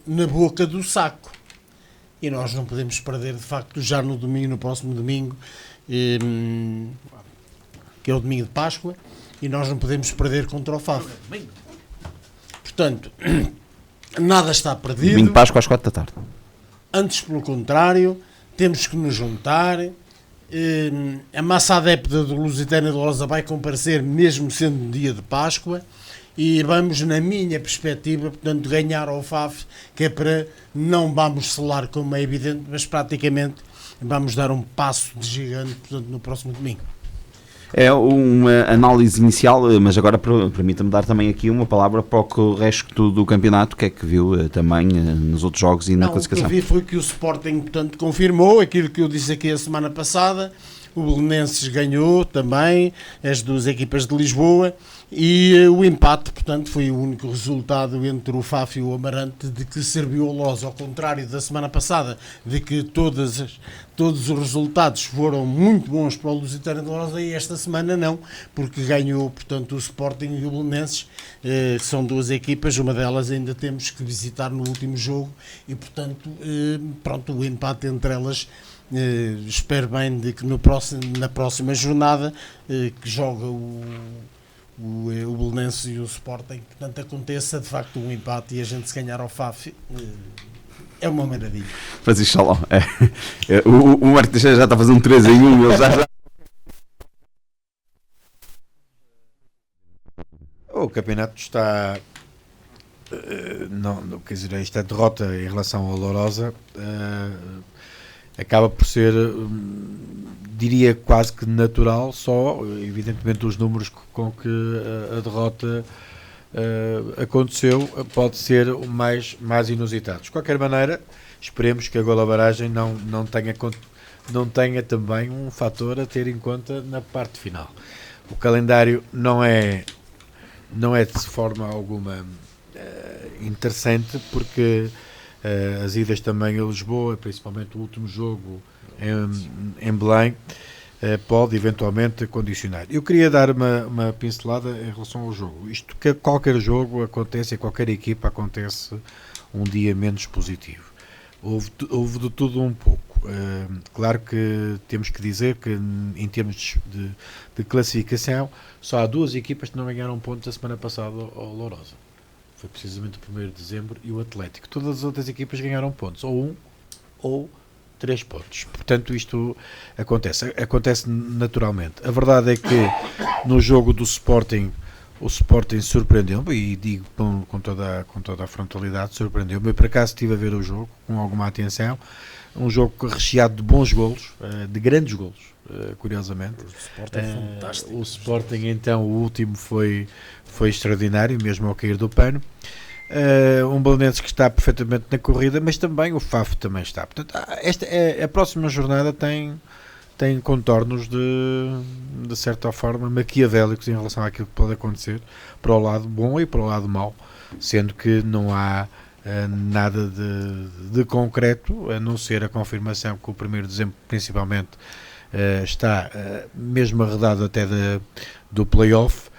na boca do saco. E nós não podemos perder, de facto, já no domingo, no próximo domingo, que é o domingo de Páscoa, e nós não podemos perder contra o FAF. Portanto, nada está perdido. Domingo de Páscoa às 4 da tarde. Antes, pelo contrário, temos que nos juntar. A massa adepta do Lusitânia de Lourosa vai comparecer, mesmo sendo um dia de Páscoa, e vamos, na minha perspectiva, portanto, ganhar ao FAF, que é para, não vamos selar, como é evidente, mas praticamente vamos dar um passo de gigante, portanto, no próximo domingo. É uma análise inicial, mas agora permita-me dar também aqui uma palavra para o resto do campeonato, que é que viu também nos outros jogos e na classificação. O que eu vi foi que o Sporting, portanto, confirmou aquilo que eu disse aqui a semana passada. O Belenenses ganhou também, as duas equipas de Lisboa, e o empate, portanto, foi o único resultado entre o FAF e o Amarante de que serviu a Lourosa, ao contrário da semana passada, de que todos os resultados foram muito bons para o Lusitânia de Lourosa, e esta semana não, porque ganhou, portanto, o Sporting e o Belenenses, que são duas equipas, uma delas ainda temos que visitar no último jogo, e, portanto, pronto, o empate entre elas. Espero bem de que na próxima jornada que joga o Belenenses e o Sporting, portanto, aconteça de facto um empate e a gente se ganhar ao FAF, é uma maravilha. Francisco Salom, o Marco Teixeira já está a fazer um 3-1, ele já... O campeonato está... não, quer dizer, esta derrota em relação ao Lourosa acaba por ser, diria, quase que natural, só evidentemente os números com que a derrota aconteceu pode ser mais inusitados. De qualquer maneira, esperemos que a golabaragem não tenha também um fator a ter em conta na parte final. O calendário não é de forma alguma interessante, porque as idas também a Lisboa, principalmente o último jogo em Belém, pode eventualmente condicionar. Eu queria dar uma pincelada em relação ao jogo. Isto que qualquer jogo acontece, em qualquer equipa acontece um dia menos positivo. Houve de tudo um pouco. Claro que temos que dizer que em termos de classificação só há duas equipas que não ganharam pontos a semana passada ao Lourosa. Foi precisamente o 1º de dezembro e o Atlético. Todas as outras equipas ganharam pontos, ou 1 ou 3 pontos. Portanto, isto acontece naturalmente. A verdade é que no jogo do Sporting, o Sporting surpreendeu-me, e digo com toda a frontalidade, surpreendeu-me. Eu, por acaso, estive a ver o jogo com alguma atenção. Um jogo recheado de bons golos, de grandes golos, curiosamente. O Sporting é fantástico. O Sporting, então, o último foi extraordinário, mesmo ao cair do pano. Um Belenenses que está perfeitamente na corrida, mas também o FAF também está. Portanto, a próxima jornada tem contornos de certa forma maquiavélicos em relação àquilo que pode acontecer para o lado bom e para o lado mau, sendo que não há nada de concreto, a não ser a confirmação que o 1º de dezembro principalmente está mesmo arredado até do play-off.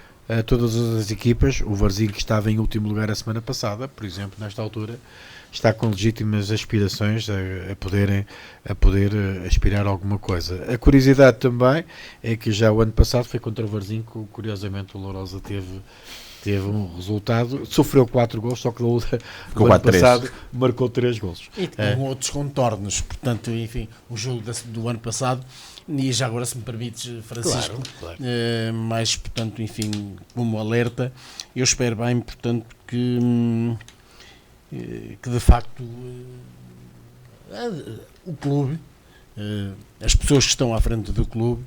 Todas as equipas, o Varzim, que estava em último lugar a semana passada, por exemplo, nesta altura, está com legítimas aspirações a poder aspirar a alguma coisa. A curiosidade também é que já o ano passado foi contra o Varzim, que curiosamente o Lourosa teve um resultado, sofreu 4 gols, só que o ano passado marcou 3 gols. E com outros contornos, portanto, enfim, o jogo do ano passado. E já agora, se me permites, Francisco, claro. Mas, portanto, enfim, como alerta, eu espero bem, portanto, que de facto o clube, as pessoas que estão à frente do clube,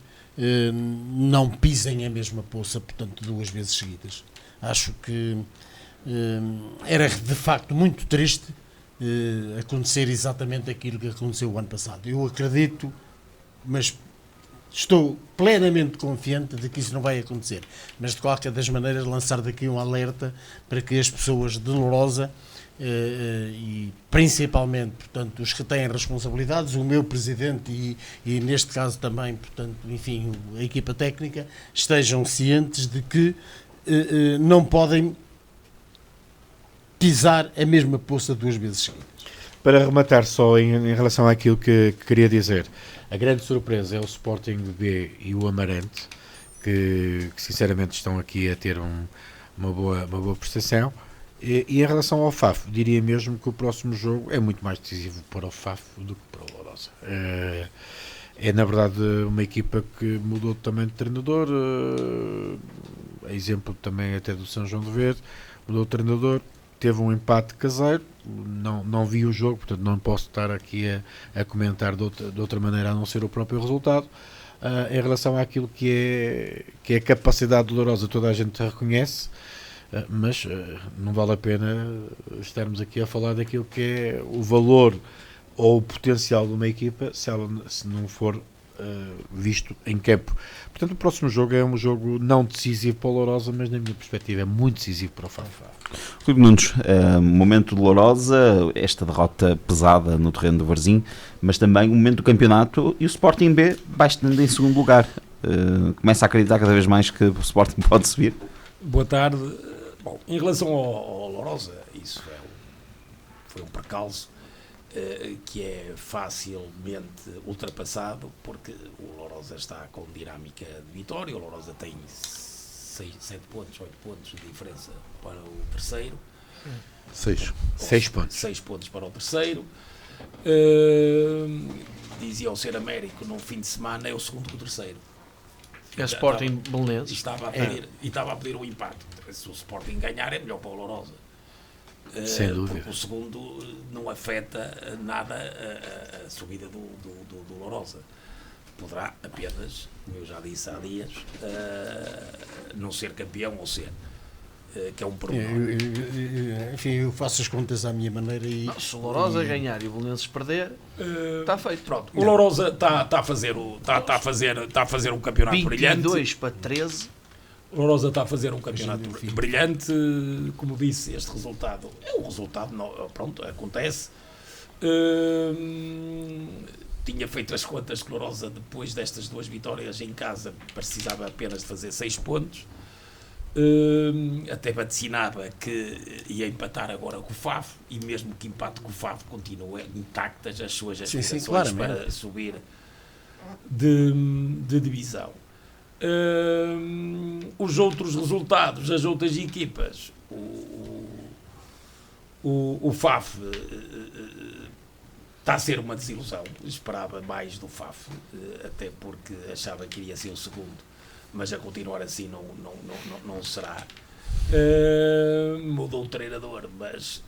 não pisem a mesma poça, portanto, 2 vezes seguidas. Acho que era de facto muito triste acontecer exatamente aquilo que aconteceu o ano passado. Eu acredito, mas estou plenamente confiante de que isso não vai acontecer, mas de qualquer das maneiras lançar daqui um alerta para que as pessoas de Lourosa e principalmente, portanto, os que têm responsabilidades, o meu presidente e neste caso também, portanto, enfim, a equipa técnica, estejam cientes de que não podem pisar a mesma poça 2 vezes seguidas. Para rematar só em relação àquilo que queria dizer, a grande surpresa é o Sporting B e o Amarante, que sinceramente estão aqui a ter uma boa prestação. E em relação ao Faf, diria mesmo que o próximo jogo é muito mais decisivo para o Faf do que para o Lourosa. É na verdade uma equipa que mudou também de treinador, exemplo também até do São João do Verde, mudou de treinador, teve um empate caseiro, não vi o jogo, portanto não posso estar aqui a comentar de outra maneira a não ser o próprio resultado. Em relação àquilo que é a capacidade dolorosa, toda a gente reconhece, mas não vale a pena estarmos aqui a falar daquilo que é o valor ou o potencial de uma equipa se não for visto em campo. Portanto, o próximo jogo é um jogo não decisivo para o Lourosa, mas na minha perspectiva é muito decisivo para o Faf. Rui Nunes, momento dolorosa, esta derrota pesada no terreno do Varzim, mas também o momento do campeonato e o Sporting B bastante em segundo lugar. Começa a acreditar cada vez mais que o Sporting pode subir? Boa tarde. Bom, em relação ao Lourosa, isso foi um percalço que é facilmente ultrapassado, porque o Lourosa está com dinâmica de vitória. O Lourosa tem 7 pontos, 8 pontos de diferença para o terceiro. 6 pontos. 6 pontos para o terceiro. Dizia o Ser Américo, no fim de semana é o segundo com o terceiro. É Sporting Belenenses. Estava a pedir o empate. Se o Sporting ganhar é melhor para o Lourosa. Sem dúvida. Porque o segundo não afeta nada a subida do Lourosa. Poderá apenas, como eu já disse há dias, não ser campeão ou ser, que é um problema. Enfim, eu faço as contas à minha maneira e... Se o Lourosa ganhar e o Belenenses perder, está feito. Pronto, o Lourosa está a fazer um campeonato brilhante. 22 para 13. O Lourosa está a fazer um campeonato brilhante. Como disse, este resultado é um resultado, pronto, acontece. Tinha feito as contas que o Lourosa, depois destas 2 vitórias em casa, precisava apenas de fazer 6 pontos. Até vaticinava que ia empatar agora com o Faf, e mesmo que empate com o Faf, continua intactas as suas aspirações para subir de divisão. Os outros resultados, as outras equipas, o Faf está a ser uma desilusão. Esperava mais do Faf, até porque achava que iria ser o segundo, mas a continuar assim não será. Mudou o treinador, mas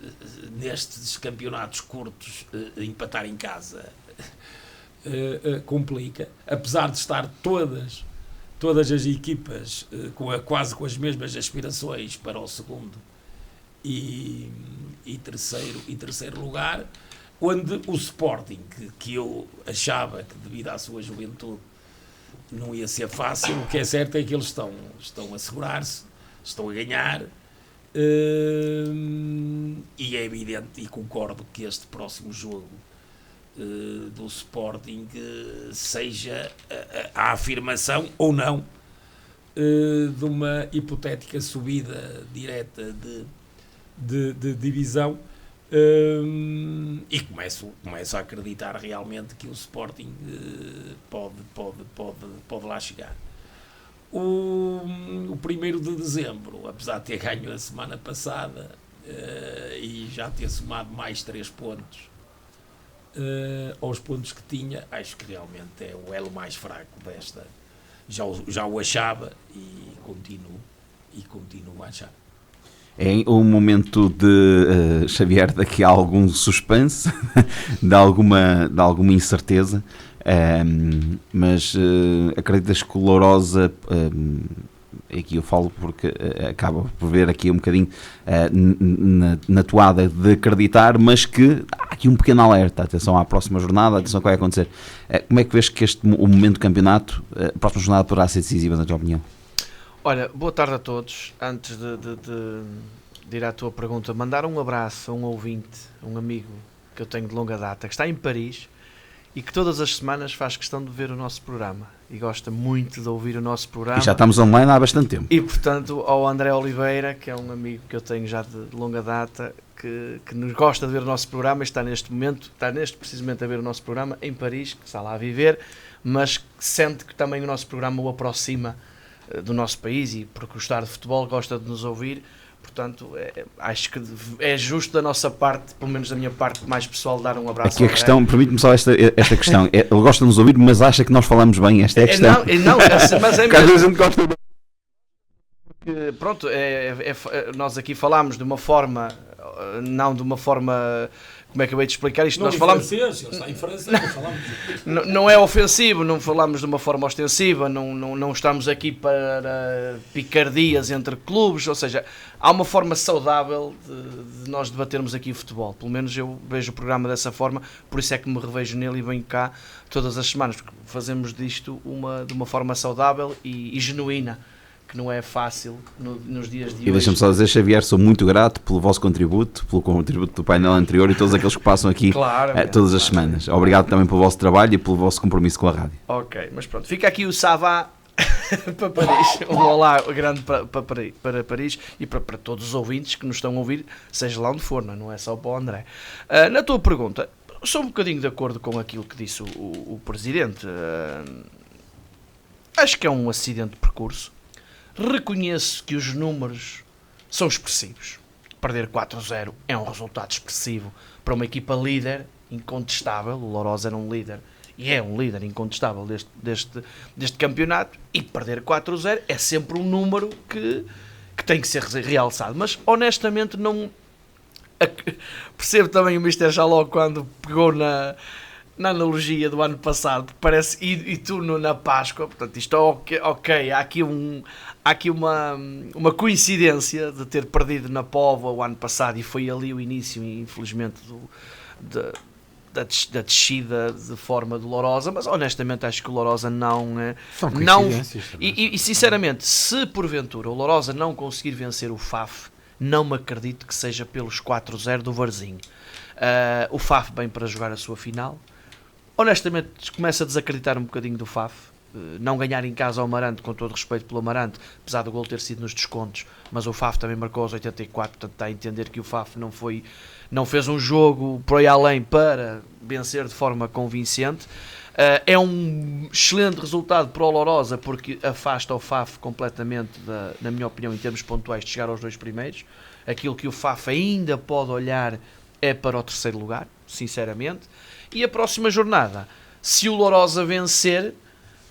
nestes campeonatos curtos empatar em casa complica, apesar de estar todas as equipas quase com as mesmas aspirações para o segundo e terceiro lugar, onde o Sporting, que eu achava que devido à sua juventude não ia ser fácil, o que é certo é que eles estão a segurar-se, estão a ganhar, e é evidente, e concordo, que este próximo jogo do Sporting seja a afirmação ou não de uma hipotética subida direta de divisão, e começo a acreditar realmente que o Sporting pode lá chegar. O 1º de dezembro, apesar de ter ganho a semana passada e já ter somado mais 3 pontos aos pontos que tinha, acho que realmente é o elo mais fraco desta. Já o achava e continuo a achar. É um momento de Xavier, daqui a algum suspense, de alguma incerteza, mas acreditas que o Lourosa, aqui eu falo porque acaba por ver aqui um bocadinho na toada de acreditar, mas que há aqui um pequeno alerta, atenção à próxima jornada, atenção ao que vai acontecer. Como é que vês que o momento do campeonato, a próxima jornada poderá ser decisiva, na tua opinião? Olha, boa tarde a todos. Antes de ir à tua pergunta, mandar um abraço a um ouvinte, um amigo que eu tenho de longa data, que está em Paris e que todas as semanas faz questão de ver o nosso programa, e gosta muito de ouvir o nosso programa. E já estamos online há bastante tempo. E portanto ao André Oliveira, que é um amigo que eu tenho já de longa data, que nos gosta de ver o nosso programa, está precisamente a ver o nosso programa em Paris, que está lá a viver, mas que sente que também o nosso programa o aproxima do nosso país e por gostar de futebol gosta de nos ouvir. Portanto, acho que é justo da nossa parte, pelo menos da minha parte mais pessoal, dar um abraço. Aqui a questão, permite-me só esta questão, ele gosta de nos ouvir, mas acha que nós falamos bem, esta é a questão. Mas é Porque às vezes a gente gosta de... Pronto, nós aqui falamos de uma forma, não de uma forma, como é que eu hei de explicar isto? Não, Nós falamos, francês, ele está em França, não falamos. não é ofensivo, não falamos de uma forma ostensiva, não estamos aqui para picardias entre clubes, ou seja, há uma forma saudável de nós debatermos aqui o futebol, pelo menos eu vejo o programa dessa forma, por isso é que me revejo nele e venho cá todas as semanas, porque fazemos disto de uma forma saudável e genuína, que não é fácil nos dias de hoje. E deixa-me só dizer, Xavier, sou muito grato pelo vosso contributo, pelo contributo do painel anterior e todos aqueles que passam aqui todas as semanas. Obrigado também pelo vosso trabalho e pelo vosso compromisso com a rádio. Ok, mas pronto, fica aqui o Savá para Paris, um olá grande para Paris e para todos os ouvintes que nos estão a ouvir, seja lá onde for, não é só para o André. Na tua pergunta, sou um bocadinho de acordo com aquilo que disse o Presidente. Acho que é um acidente de percurso. Reconheço que os números são expressivos. Perder 4-0 é um resultado expressivo para uma equipa líder, incontestável. O Lourosa era um líder e é um líder incontestável deste campeonato. E perder 4-0 é sempre um número que tem que ser realçado. Mas honestamente não percebo também o Mr. Jaló quando pegou na analogia do ano passado, parece, e tu na Páscoa, portanto isto ok, há aqui uma coincidência de ter perdido na Póvoa o ano passado e foi ali o início, infelizmente, da descida de forma dolorosa, mas honestamente acho que o Lourosa não e sinceramente, se porventura o Lourosa não conseguir vencer o FAF, não me acredito que seja pelos 4-0 do Varzinho. O FAF vem para jogar a sua final. Honestamente, começo a desacreditar um bocadinho do FAF. Não ganhar em casa ao Amarante, com todo respeito pelo Amarante, apesar do gol ter sido nos descontos, mas o FAF também marcou aos 84, portanto está a entender que o FAF não fez um jogo por aí além para vencer de forma convincente. É um excelente resultado para o Lourosa, porque afasta o FAF completamente, na minha opinião, em termos pontuais, de chegar aos 2 primeiros. Aquilo que o FAF ainda pode olhar é para o 3º lugar, sinceramente. E a próxima jornada, se o Lourosa vencer,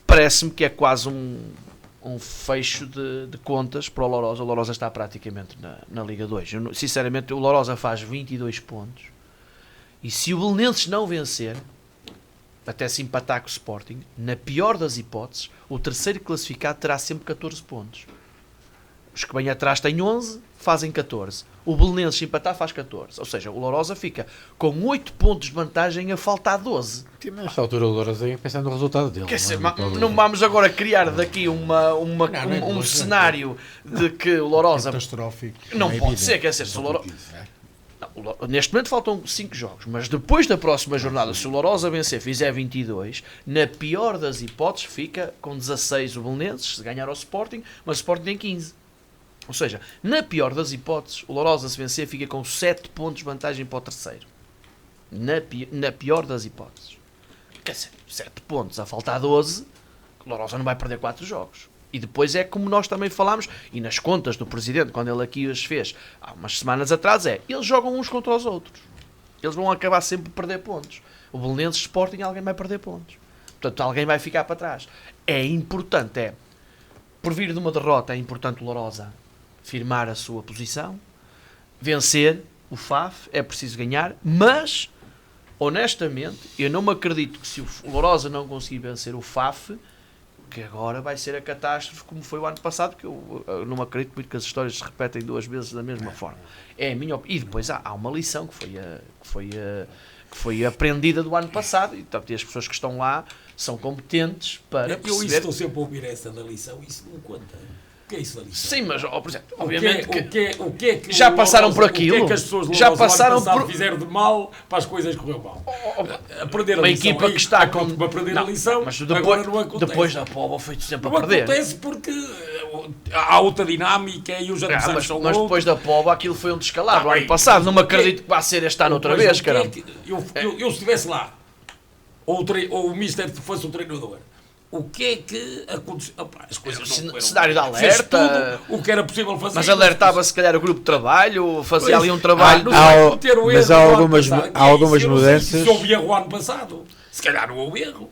parece-me que é quase um fecho de contas para o Lourosa. O Lourosa está praticamente na Liga 2. Sinceramente, o Lourosa faz 22 pontos. E se o Belenenses não vencer, até se empatar com o Sporting, na pior das hipóteses, o 3º classificado terá sempre 14 pontos. Os que vêm atrás têm 11, fazem 14. O Belenenses, se empatar, faz 14. Ou seja, o Lourosa fica com 8 pontos de vantagem a faltar 12. Nesta altura o Lourosa ia pensando no resultado dele. Quer dizer, não vamos agora criar daqui um cenário de que o Lourosa... Catastrófico. Não pode ser, quer dizer, se o Lourosa... Neste momento faltam 5 jogos, mas depois da próxima jornada, se o Lourosa vencer, fizer 22, na pior das hipóteses fica com 16 o Belenenses, se ganhar ao Sporting, mas o Sporting tem 15. Ou seja, na pior das hipóteses, o Lourosa, se vencer, fica com 7 pontos de vantagem para o 3º. Na pior das hipóteses. Quer dizer, 7 pontos a faltar 12, o Lourosa não vai perder 4 jogos. E depois é como nós também falámos, e nas contas do Presidente, quando ele aqui as fez, há umas semanas atrás, eles jogam uns contra os outros. Eles vão acabar sempre por perder pontos. O Belenenses Sporting, alguém vai perder pontos. Portanto, alguém vai ficar para trás. É importante, por vir de uma derrota, é importante o Lourosa firmar a sua posição, vencer o FAF, é preciso ganhar, mas, honestamente, eu não me acredito que se o Lourosa não conseguir vencer o FAF, que agora vai ser a catástrofe como foi o ano passado, que eu não acredito muito que as histórias se repetem 2 vezes da mesma forma. É a minha opinião. E depois há uma lição que foi aprendida do ano passado, e portanto, as pessoas que estão lá são competentes para perceber... Eu estou sempre a ouvir essa da lição, isso não conta. que é isso da lição? Sim, mas, por exemplo, obviamente O que é que já passaram por O que é aquilo. que as pessoas Já passaram ano passado por fizeram de mal para as coisas correr mal? Aprender a uma lição. equipa que está com... Para aprender a Não, lição, mas agora não acontece. depois da Póvoa foi sempre Não a perder. acontece porque há outra dinâmica e os adversários são Mas outros. depois da Póvoa aquilo foi um descalabro. Tá ano bem, passado, não me mas o que é- acredito que vá ser este ano outra Mas vez, o que é caramba. que- eu se estivesse lá, ou o Mister fosse o treinador, o que é que aconteceu? Opa, as coisas não correram Cenário de bem. Fez alerta. tudo o que era possível fazer. Mas alertava se calhar o grupo de trabalho, fazia ali um trabalho. Não Há- vai cometer o mas erro há do ano algumas passado. mu- há algumas Eu não sei mudanças. Se houve erro o ano passado, se calhar não houve erro.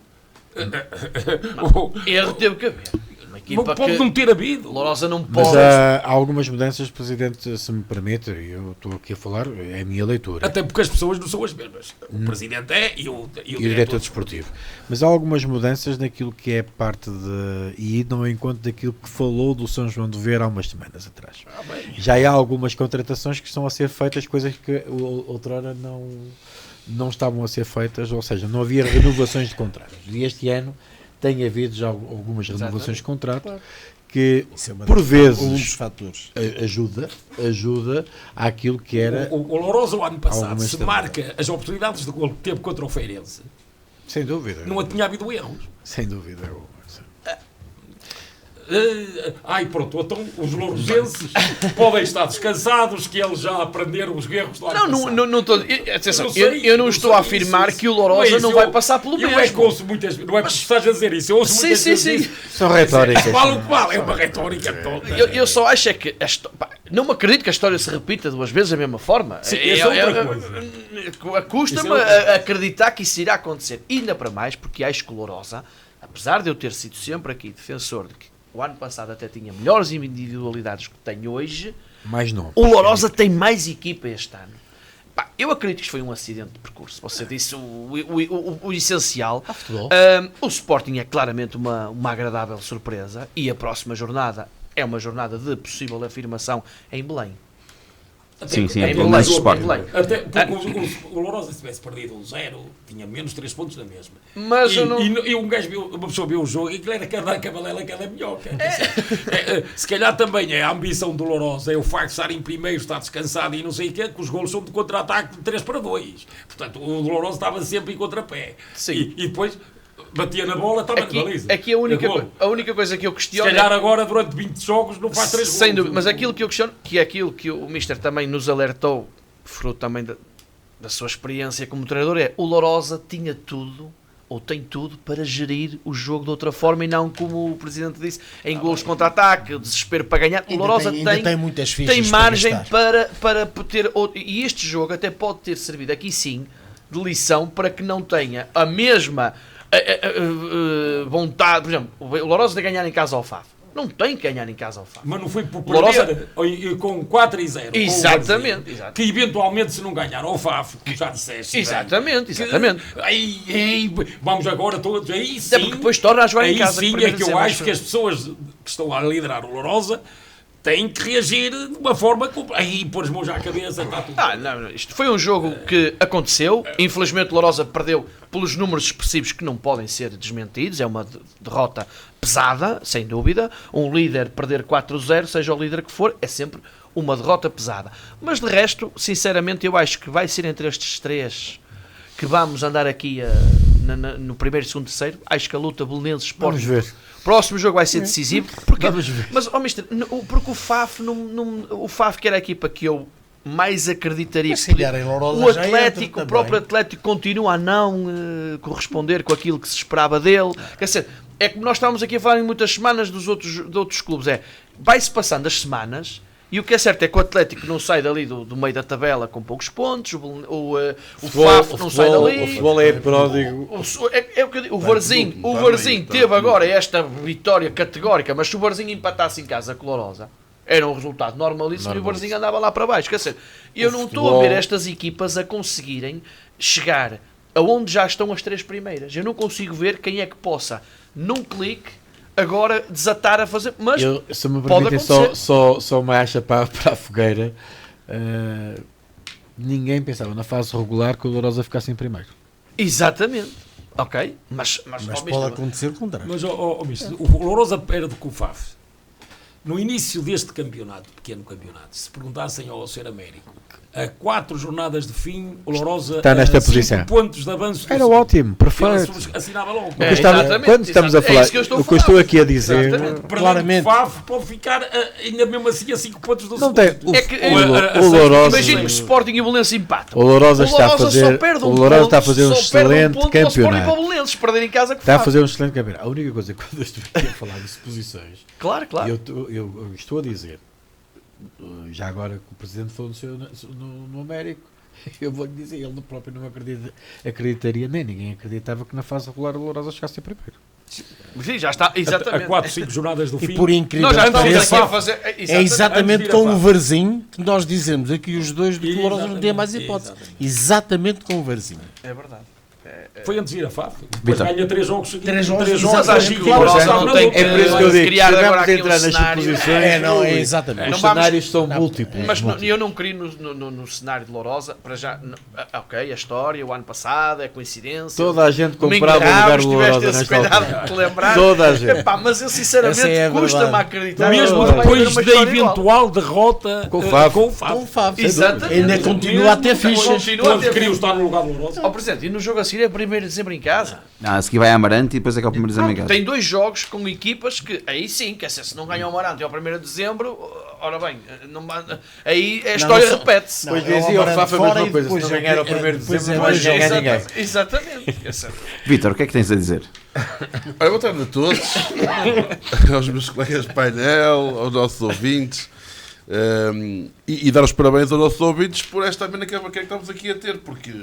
Erro teve que haver. Uma Não equipa pode que não ter havido. Lourosa não Mas pode. há algumas mudanças, Presidente, se me permite, eu estou aqui a falar, é a minha leitura. Até porque as pessoas não são as mesmas. O Presidente é e o E o diretor desportivo. Mas há algumas mudanças naquilo que é parte de. E não em conta daquilo que falou do São João do Ver há umas semanas atrás. Já há algumas contratações que estão a ser feitas, coisas que outrora não estavam a ser feitas, ou seja, não havia renovações de contratos. E este ano tem havido já algumas renovações de contrato que, Isso é uma por das- vezes, um dos fatores. ajuda àquilo que era. O Lourosa o ano passado, Alguma se estabilidade. marca as oportunidades de gol que teve contra o Feirense, Sem dúvida. não tinha havido erros. Sem dúvida. Pronto, então os lourosenses podem estar descansados que eles já aprenderam os erros do ano passado. Não estou. Atenção, Eu sei, eu não estou a sei, afirmar isso. que o Lourosa Não é não isso, vai passar pelo eu mesmo. é que ouço muitas não é porque estás a dizer isso, eu ouço Sim, muitas sim, vezes sim. isso. São retóricas. Vale o que vale, é uma retórica toda. Eu só acho é que não me acredito que a história se repita duas vezes da mesma forma. Sim, isso é outra coisa. Custa-me Isso é outra acreditar que isso irá acontecer. Ainda para mais, porque acho que o Lourosa, apesar de eu ter sido sempre aqui defensor de que o ano passado até tinha melhores individualidades que tem hoje, Mais não. o Lourosa tem mais equipa este ano. Pá, eu acredito que isto foi um acidente de percurso. Você disse o essencial. futebol. O Sporting é claramente uma agradável surpresa e a próxima jornada é uma jornada de possível afirmação em Belém. Sim, sim, Em é Belém, mais em Sporting. Belém. Até porque o Lourosa, se tivesse perdido um 0, tinha menos 3 pontos na mesma. Mas e, eu não... e um gajo viu, uma pessoa viu o jogo e aquilo era cada cavalela, cada minhoca. Se calhar também é a ambição do Lourosa, é o facto de estar em primeiro, estar descansado e não sei o quê, que os golos são de contra-ataque de 3-2. Portanto, o Lourosa estava sempre em contrapé. Sim. E depois batia na bola, estava na baliza. Aqui a única coisa que eu Se questiono calhar agora, durante 20 jogos, não faz 3 golos. sem dúvida, mas aquilo que eu questiono, que é aquilo que o Mister também nos alertou, fruto também da sua experiência como treinador, é o Lourosa tinha tudo, ou tem tudo, para gerir o jogo de outra forma e não como o Presidente disse, em golos de contra-ataque, desespero para ganhar. O Lourosa ainda tem muitas fichas tem para margem gastar. para ter outro, e este jogo até pode ter servido aqui sim de lição para que não tenha a mesma vontade. Por exemplo, o Lourosa de ganhar em casa ao Faf. Não tem que ganhar em casa ao Faf. Mas não foi por Lourosa- perder com 4-0. com o Exatamente, Varzim, exato. Que eventualmente, se não ganhar ao Faf, como já disseste. Exatamente, bem, exatamente. Aí, vamos agora todos. Aí sim. Até porque depois torna a jogar em aí casa. sim permite é que dizer eu mais acho que as pessoas que estão a liderar o Lourosa têm que reagir de uma forma. Aí pôr as mãos à cabeça, está tudo. não, isto foi um jogo que aconteceu. Infelizmente, o Lourosa perdeu pelos números expressivos que não podem ser desmentidos. É uma derrota pesada, sem dúvida. Um líder perder 4-0, seja o líder que for, é sempre uma derrota pesada. Mas de resto, sinceramente, eu acho que vai ser entre estes três que vamos andar aqui no primeiro, segundo, terceiro. Acho que a luta Belenenses Sporting. Vamos ver. Próximo jogo vai ser decisivo. Porque, Vamos ver. mas, Mister, porque o Faf, o Faf, que era a equipa que eu mais acreditaria Mas que se calhar em Lourosa o já Atlético, entra o próprio também. Atlético continua a não corresponder com aquilo que se esperava dele. Quer dizer, é como nós estávamos aqui a falar em muitas semanas de outros clubes. Vai-se passando as semanas e o que é certo é que o Atlético não sai dali do meio da tabela com poucos pontos, o Faf não sai dali. O futebol é pródigo. É o que eu digo, o Varzim teve agora esta vitória categórica, mas se o Varzim empatasse em casa com a Lourosa, era um resultado normalíssimo e o Varzim andava lá para baixo. Quer dizer, eu não estou a ver estas equipas a conseguirem chegar aonde já estão as três primeiras. Eu não consigo ver quem é que possa, num clique, agora desatar a fazer. Mas Se me pode permitem acontecer. só uma acha para a fogueira, ninguém pensava na fase regular que o Lourosa ficasse em primeiro. Exatamente. Ok? Mas Mas ó, pode mister, acontecer o contrário. Mas, mister, o Lourosa era do que o Faf. no início deste campeonato, pequeno campeonato, se perguntassem ao Sr. Américo, a 4 jornadas de fim, o Lourosa Está nesta 5 posição. pontos de avanço. do Era segundo. ótimo, perfeito. Ele assinava logo. Quando estamos a falar, o que eu estou aqui a dizer, claramente. O FAF pode ficar ainda mesmo assim a 5 pontos do não segundo. tem. É que, O Lourosa, imagina o Sporting e o Belenenses empatam. o Lourosa está a só fazer, perde o um Lourosa ponto, está a fazer um só perde excelente ponto ao Sporting e campeonato. para o Belenenses, perder em casa que Está a faz. fazer um excelente campeonato. A única coisa que quando eu estou aqui a falar de suposições, Claro, claro. eu estou a dizer, já agora que o Presidente falou no Américo, eu vou-lhe dizer, ele próprio não acreditaria, nem ninguém acreditava que na fase regular o Lourosa chegasse a primeiro. Sim, já está, A exatamente. 4, 5 jornadas do E fim. por incrível Nós já que estamos pareça, aqui a fazer. é exatamente Antes de ir a com o FAF. Varzinho que nós dizemos aqui os dois de que o Lourosa não tinha mais hipótese. Exatamente com o Varzinho. É verdade. Foi antes de ir a FAF. Depois Vitor. ganha 3 jogos seguidos. Três jogos, Mas Exatamente. acho que o Claro, Lourosa claro, não tem é por isso que eu digo, criar se agora vamos aqui um entrar nas cenário. suposições, É, não, é exatamente. os Não vamos- cenários são múltiplos. Mas eu não queria no cenário de Lourosa, para já, ok, a história, o ano passado, é coincidência. Toda a gente Domingo comprava o lugar Ramos, do tiveste Lourosa esse nesta cuidado altura. de te lembrar. Toda a gente. Epá, mas eu sinceramente Essa é a custa-me a verdade. acreditar. Mesmo que vai haver depois uma da história igual. eventual derrota Com o FAF. com o FAF. Com o Fábio. Exatamente. Ainda continua a ter fichas. Continua a Todos ter queriam estar no lugar do Lourosa. Ó, Presidente, e no jogo a seguir é 1º de dezembro em casa. A seguir vai a Amarante e depois é que é o primeiro exame em casa. Tem 2 jogos com equipas que, aí sim, quer dizer, se não ganham o Amarante ao 1º de dezembro, ora bem, aí a história não, repete-se. não, Depois é o dizia o Amarante Faf a fora mesma e coisa, se depois não ganhar ao é- 1º de depois dezembro é não vai dois ganhar jogos. ninguém. Exatamente. Quer dizer, Vítor, o que é que tens a dizer? Olha, boa tarde a todos, aos meus colegas de painel, aos nossos ouvintes, e dar os parabéns aos nossos ouvintes por esta amena que estamos aqui a ter, porque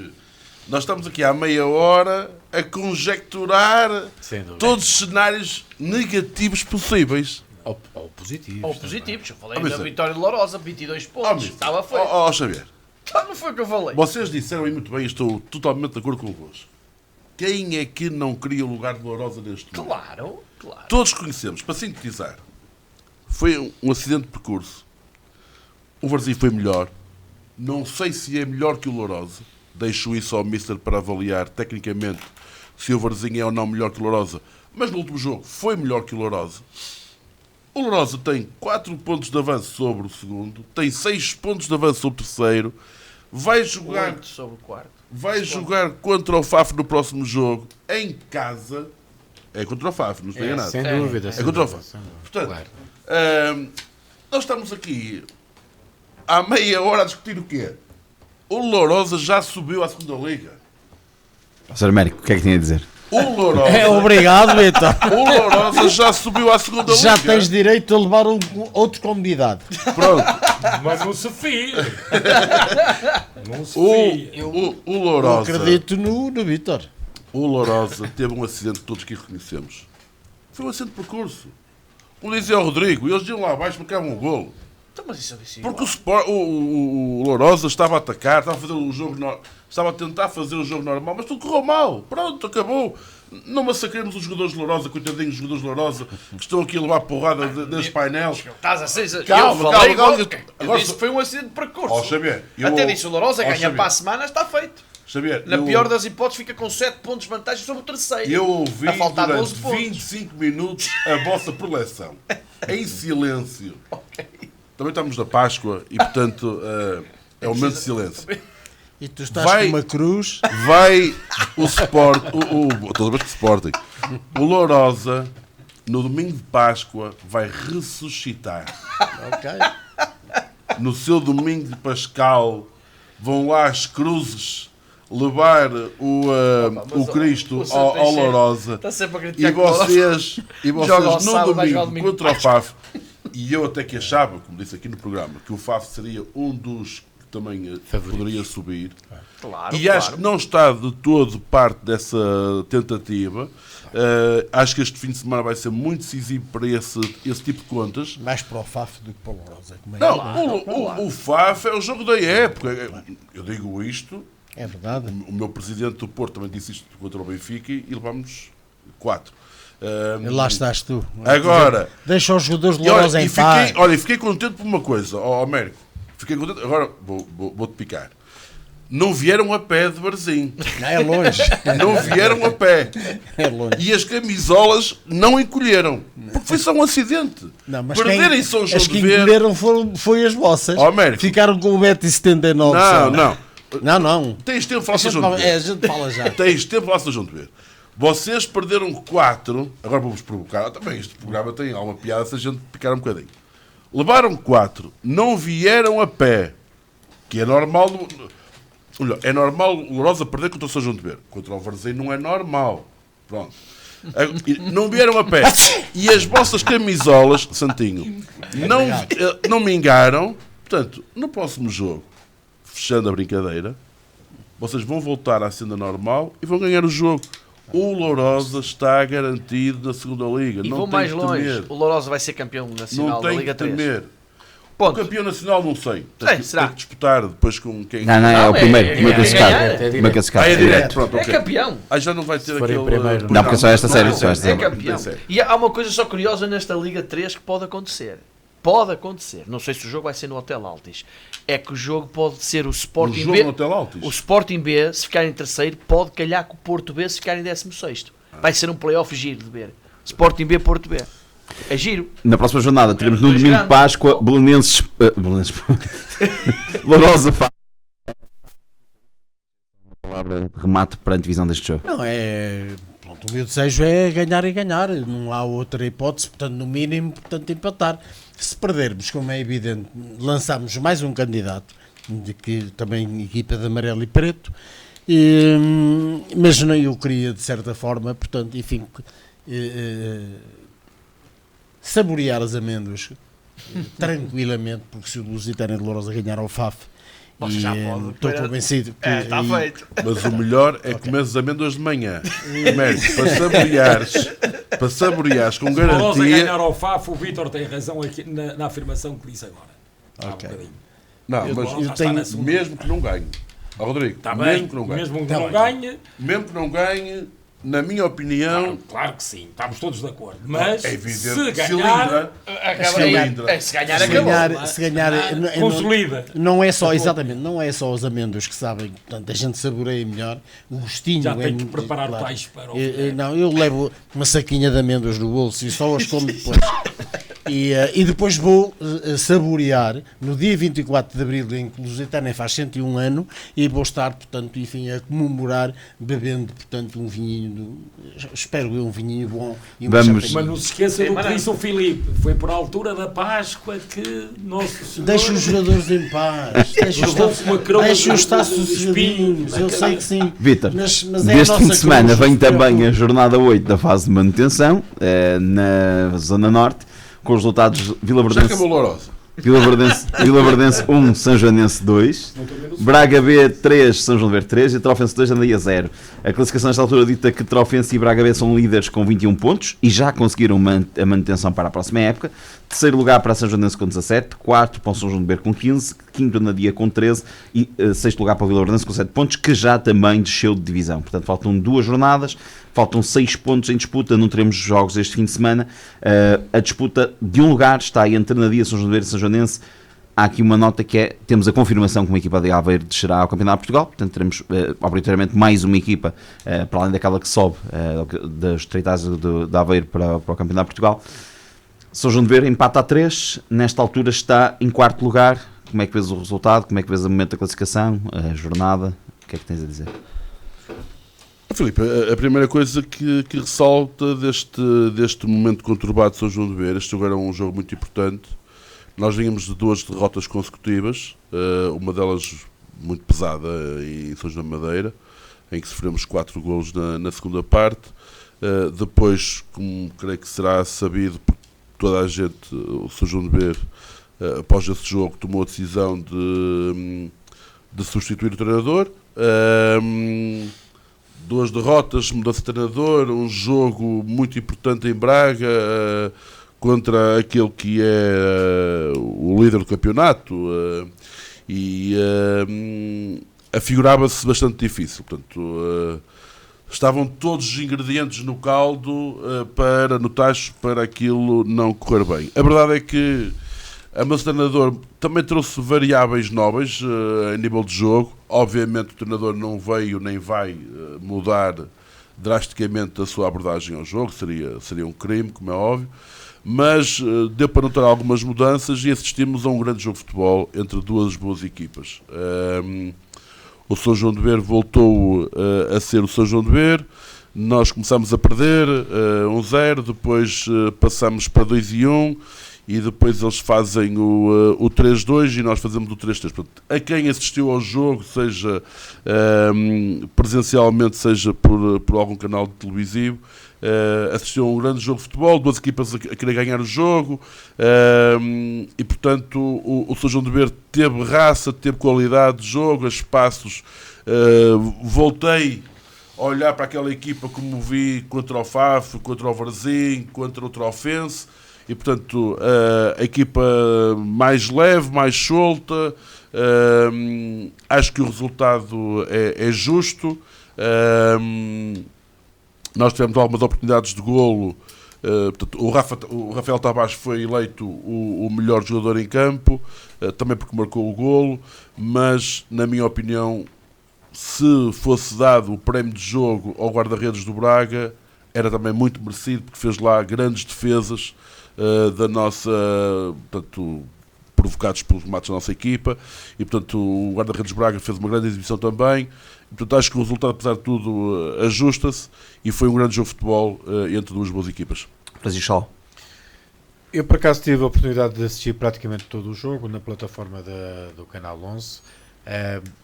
nós estamos aqui há meia hora a conjecturar Sem dúvida. todos os cenários negativos possíveis. Ou positivos. ou também. positivos, eu falei Ah, mas da é. vitória de Lourosa, 22 Oh, pontos, mas- estava feito. oh, Xavier, Não foi o que eu falei. vocês disseram aí muito bem, estou totalmente de acordo convosco. Quem é que não queria o lugar de Lourosa neste momento? Claro, claro. Todos conhecemos, para sintetizar, foi um acidente de percurso. O Varzinho foi melhor. Não sei se é melhor que o Lourosa. Deixo isso ao Mister para avaliar tecnicamente se o Varzinho é ou não melhor que o Lourosa. Mas no último jogo foi melhor que o Lourosa. O Lourosa tem 4 pontos de avanço sobre o segundo, tem 6 pontos de avanço sobre o terceiro, vai jogar 8 sobre o quarto. vai jogar contra o FAF no próximo jogo, em casa. É contra o FAF, não estou enganado. Sem dúvida. sem contra o dúvida, FAF. sem dúvida. Portanto, Claro. nós estamos aqui há meia hora a discutir o quê? O Lourosa já subiu à segunda liga. Sr. Américo, o que é que tinha a dizer? O Lourosa, É, obrigado, então. o Lourosa já subiu à segunda liga. Já tens direito a levar outro convidado. Pronto. Mas não se fia. Não se O, fia. o Eu Lourosa, acredito no Vítor. o Lourosa teve um acidente que todos aqui reconhecemos. Foi um acidente de percurso. Como dizia o Rodrigo, eles iam lá abaixo marcavam um golo. Então, mas isso eu disse Porque igual. o Lourosa estava a atacar, estava a fazer o jogo estava a tentar fazer o jogo normal, mas tudo correu mal. Pronto, acabou. Não massacremos os jogadores de Lourosa, coitadinhos os jogadores de Lourosa, que estão aqui a levar porrada desses painéis. Estás a ser. Calma, eu falei calma, igual. calma. Eu Agora disse só- que foi um acidente de percurso. Ó, Xavier, eu- Até disse o Lourosa ó, ganha Xavier. para a semana, está feito. Xavier, Na eu- pior das hipóteses, fica com 7 pontos de vantagem sobre o terceiro. Eu ouvi a faltar durante 12 pontos. 25 minutos a vossa preleção. Em silêncio. Também estamos na Páscoa e, portanto, é um momento de silêncio. E tu estás Vai- com uma cruz. Vai o Sport, toda vez que Sporting, o Lourosa, no domingo de Páscoa, vai ressuscitar. Ok. No seu domingo de Pascal, vão lá as cruzes levar o Cristo o Santo ao Teixeira Lourosa. Está sempre a E criticar que o Lourosa joga ao vocês no sábado, vai jogar ao domingo domingo. contra o FAF, e eu até que achava, como disse aqui no programa, que o FAF seria um dos que também poderia subir. Claro, E acho que não está de todo parte dessa tentativa. Acho que este fim de semana vai ser muito decisivo para esse tipo de contas. Mais para o FAF do que para o Lourosa. Como é? Não, o FAF é o jogo da época. Eu digo isto, É verdade. o meu presidente do Porto também disse isto contra o Benfica e levámos 4. Lá estás tu. Agora, Deixa os jogadores de e olha, Lourosa em paz. fiquei contente por uma coisa, ó Américo. Fiquei contente, agora vou-te picar. não vieram a pé de Varzim. É longe. Não vieram a pé. É longe. E as camisolas não encolheram. Porque foi só um acidente. Não, mas Perderem São João as de que Ver... encolheram foi as vossas. Ó, Américo. Ficaram com 1,79 m. Não. Tens tempo de falar A São gente João de fala, Ver. a gente fala já. Tens tempo de falar São João de Ver. Vocês perderam 4. Agora vou-vos provocar. Também este programa tem alguma piada se a gente picar um bocadinho. Levaram 4. Não vieram a pé. Que é normal... Olha, é normal o Lourosa perder contra o São João de Ver. Contra o Varzim não é normal. Pronto. Não vieram a pé. E as vossas camisolas, Santinho, não me engaram. Portanto, no próximo jogo, fechando a brincadeira, vocês vão voltar à senda normal e vão ganhar o jogo. O Lourosa está garantido na segunda Liga. E não vou tem mais que longe. temer. O Lourosa vai ser campeão nacional Não da tem Liga que 3. temer. O Ponto. campeão nacional não sei. Será? Tem que disputar depois com quem... Não, é Não, o primeiro classificado. é Primeiro classificado. É direto, pronto, É ok. campeão. Já não vai ter for em aquele... primeiro. Não, porque só esta série. Só esta É série. campeão. E há uma coisa só curiosa nesta Liga 3 que pode acontecer. Pode acontecer. Não sei se o jogo vai ser no Hotel Altis. É que o jogo pode ser o O Sporting jogo B. no Hotel Altis. O Sporting B, se ficar em terceiro, pode calhar com o Porto B se ficar em 16º. Vai ser um play-off giro de ver. Sporting B, Porto B. É giro. Na próxima jornada teremos no Dois domingo de grandes. Páscoa Belenenses. Lourosa faz. Palavra de remate para a divisão deste jogo. Não, pronto, o meu desejo é ganhar e ganhar. Não há outra hipótese, portanto, no mínimo, portanto, empatar. Se perdermos, como é evidente, lançamos mais um candidato, de que também equipa de amarelo e preto. Mas não, eu queria, de certa forma, portanto, enfim, saborear as amêndoas tranquilamente, porque se o Lusitânia de Lourosa ganhar ao FAF, Você já pode. estou convencido que Está aí- feito. Mas o melhor é comer as amêndoas de manhã. Américo, para saboreares com Se o Lourosa garantia... ganhar ao FAF, o Vítor tem razão aqui na afirmação que disse agora. Há Ok. um bocadinho. Não, O mas Lourosa já eu está tenho- na segunda. mesmo que não ganhe. Ó, Rodrigo, Está mesmo bem, que não ganhe. mesmo que Tá não bem. ganhe, Mesmo que não ganhe, na minha opinião... claro que sim, estamos todos de acordo. Mas é evidente se que ganhar, cilindra. Se ganhar, se acabou. ganhar, se ganhar não- consolida. não é só, exatamente, não é só os amêndoas que sabem, portanto, a gente saboreia melhor, o gostinho Já é tem que muito- preparar claro. o tais para o Não, eu levo uma saquinha de amêndoas no bolso e só as como depois. E depois vou saborear no dia 24 de Abril, em que o Lusitânia faz 101 anos, e vou estar, portanto, enfim, a comemorar, bebendo, portanto, um vinhinho, espero eu, um vinhinho bom e um Vamos- Mas champanhe. não se esqueça do que disse o Filipe. Foi por altura da Páscoa que Nosso Senhor... Deixa os jogadores em paz, Levou-se uma croma deixa-os de estar espinhos sossegadinhos, eu sei que sim. Vítor, Mas é a deste nossa fim de semana cruz, vem não se também preocupe. a jornada 8 da fase de manutenção na Zona Norte, com os resultados Já acabou Vilaverdense Lourosa. Vilaverdense 1, São Joanense 2, Braga B 3, São João de Ver 3 e Trofense 2, Andaia 0. A classificação nesta altura dita que Trofense e Braga B são líderes com 21 pontos e já conseguiram a manutenção para a próxima época. Terceiro lugar para a São Joanense com 17, quarto para o São João de Ver com 15, quinto Andaia com 13 e sexto lugar para o Vilaverdense com 7 pontos, que já também desceu de divisão. Portanto, faltam 2 jornadas. Faltam 6 pontos em disputa, não teremos jogos este fim de semana. A disputa de um lugar está entre Nadia, São João de Ver e São Joanense. Há aqui uma nota que é, temos a confirmação que uma equipa de Aveiro descerá ao Campeonato de Portugal, portanto teremos obrigatoriamente mais uma equipa, para além daquela que sobe das estreitas de Aveiro para o Campeonato de Portugal. São João de Ver empata a 3, nesta altura está em quarto lugar. Como é que vês o resultado? Como é que vês o momento da classificação? A jornada? O que é que tens a dizer? Filipe, a primeira coisa que ressalta deste momento conturbado de São João de Ver, este jogo era um jogo muito importante. Nós vínhamos de 2 derrotas consecutivas, uma delas muito pesada em São João da Madeira, em que sofremos 4 golos na segunda parte. Depois, como creio que será sabido por toda a gente, o São João de Ver, após esse jogo, tomou a decisão de substituir o treinador. 2 derrotas, mudança de treinador, um jogo muito importante em Braga contra aquele que é o líder do campeonato e afigurava-se bastante difícil. Portanto, estavam todos os ingredientes no caldo no tacho para aquilo não correr bem. A verdade é que a mudança de treinador também trouxe variáveis novas a nível de jogo. Obviamente o treinador não veio nem vai mudar drasticamente a sua abordagem ao jogo, seria um crime, como é óbvio, mas deu para notar algumas mudanças e assistimos a um grande jogo de futebol entre duas boas equipas. O São João de Ver voltou a ser o São João de Ver, nós começámos a perder 1-0, depois passamos para 2-1 e depois eles fazem o 3-2 e nós fazemos o 3-3. Portanto, a quem assistiu ao jogo, seja presencialmente, seja por algum canal televisivo, assistiu a um grande jogo de futebol, duas equipas a querer ganhar o jogo, e portanto o São João de Ver teve raça, teve qualidade de jogo, a espaços. Voltei a olhar para aquela equipa como vi contra o Faf, contra o Varzim, contra o Trofense, e portanto a equipa mais leve, mais solta. Acho que o resultado é justo. Nós tivemos algumas oportunidades de golo. Portanto, o Rafael Tavares foi eleito o melhor jogador em campo, também porque marcou o golo, mas na minha opinião, se fosse dado o prémio de jogo ao guarda-redes do Braga, era também muito merecido, porque fez lá grandes defesas da nossa, portanto, provocados pelos remates da nossa equipa, e portanto o guarda-redes Braga fez uma grande exibição também. E, portanto, acho que o resultado, apesar de tudo, ajusta-se, e foi um grande jogo de futebol entre duas boas equipas. Francisco. Eu, por acaso, tive a oportunidade de assistir praticamente todo o jogo na plataforma do Canal 11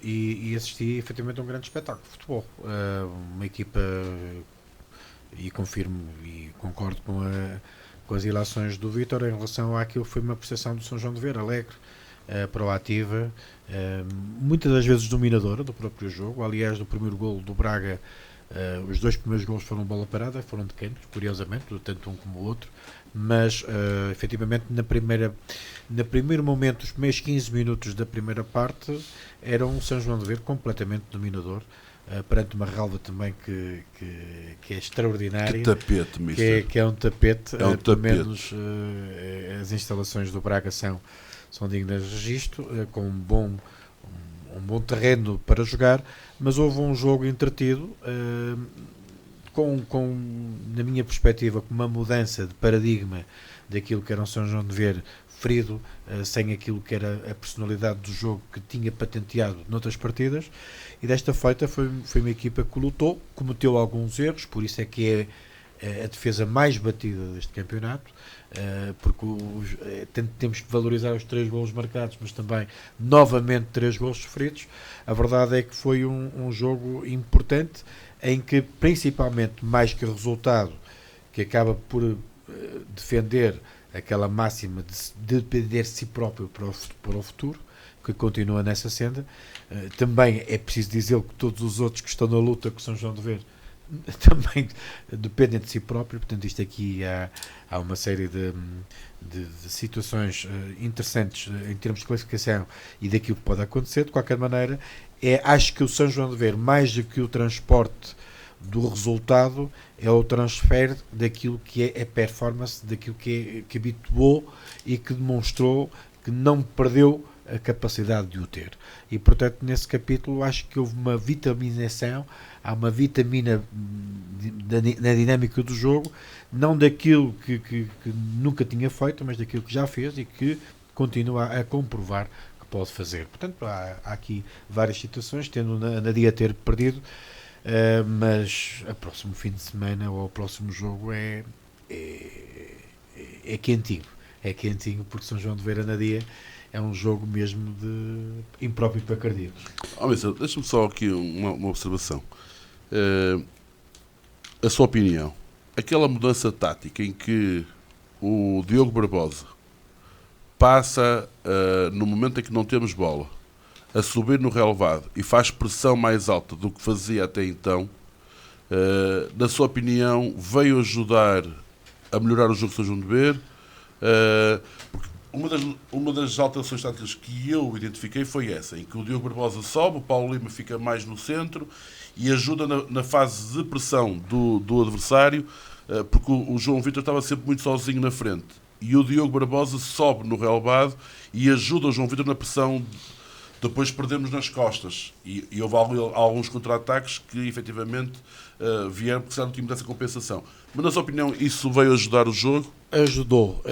e assisti efetivamente a um grande espetáculo de futebol. Uma equipa, e confirmo e concordo com as ilações do Vítor em relação àquilo que foi uma percepção do São João de Ver, alegre, proativa, muitas das vezes dominadora do próprio jogo. Aliás, do primeiro golo do Braga, os dois primeiros golos foram bola parada, foram de canto, curiosamente, tanto um como o outro, mas efetivamente no primeiro momento, os primeiros 15 minutos da primeira parte, era um São João de Ver completamente dominador, perante uma relva também que é extraordinária. Que tapete, mister. Que é um tapete. É um pelo tapete. menos as instalações do Braga são dignas de registro, com um bom terreno para jogar, mas houve um jogo entretido, na minha perspectiva, com uma mudança de paradigma daquilo que era um São João de Ver ferido, sem aquilo que era a personalidade do jogo que tinha patenteado noutras partidas, e desta feita foi uma equipa que lutou, cometeu alguns erros, por isso é que é a defesa mais batida deste campeonato, porque temos que valorizar os 3 golos marcados, mas também novamente 3 golos sofridos. A verdade é que foi um jogo importante, em que principalmente, mais que o resultado, que acaba por defender aquela máxima de depender de si próprio para o futuro, que continua nessa senda. Também é preciso dizer que todos os outros que estão na luta com São João de Ver também dependem de si próprio. Portanto, isto aqui há uma série de situações interessantes em termos de classificação e daquilo que pode acontecer. De qualquer maneira, acho que o São João de Ver, mais do que o transporte do resultado, é o transfer daquilo que é a performance, daquilo que habituou e que demonstrou que não perdeu a capacidade de o ter. E, portanto, nesse capítulo acho que houve uma vitaminação, há uma vitamina na dinâmica do jogo, não daquilo que nunca tinha feito, mas daquilo que já fez e que continua a comprovar que pode fazer. Portanto, há aqui várias situações, tendo na dia ter perdido, mas o próximo fim de semana ou o próximo jogo é quentinho. É quentinho, porque São João de Ver na dia é um jogo mesmo de impróprio para cardíacos. Deixa-me só aqui uma observação. A sua opinião. Aquela mudança tática em que o Diogo Barbosa passa, no momento em que não temos bola, a subir no relevado e faz pressão mais alta do que fazia até então, na sua opinião, veio ajudar a melhorar o jogo de São João de Ver? Porque uma das alterações táticas que eu identifiquei foi essa, em que o Diogo Barbosa sobe, o Paulo Lima fica mais no centro e ajuda na fase de pressão do adversário, porque o João Vitor estava sempre muito sozinho na frente. E o Diogo Barbosa sobe no relevado e ajuda o João Vitor na pressão Depois perdemos nas costas e houve alguns contra-ataques que efetivamente vieram precisar do time dessa compensação. Mas, na sua opinião, isso veio ajudar o jogo? Ajudou.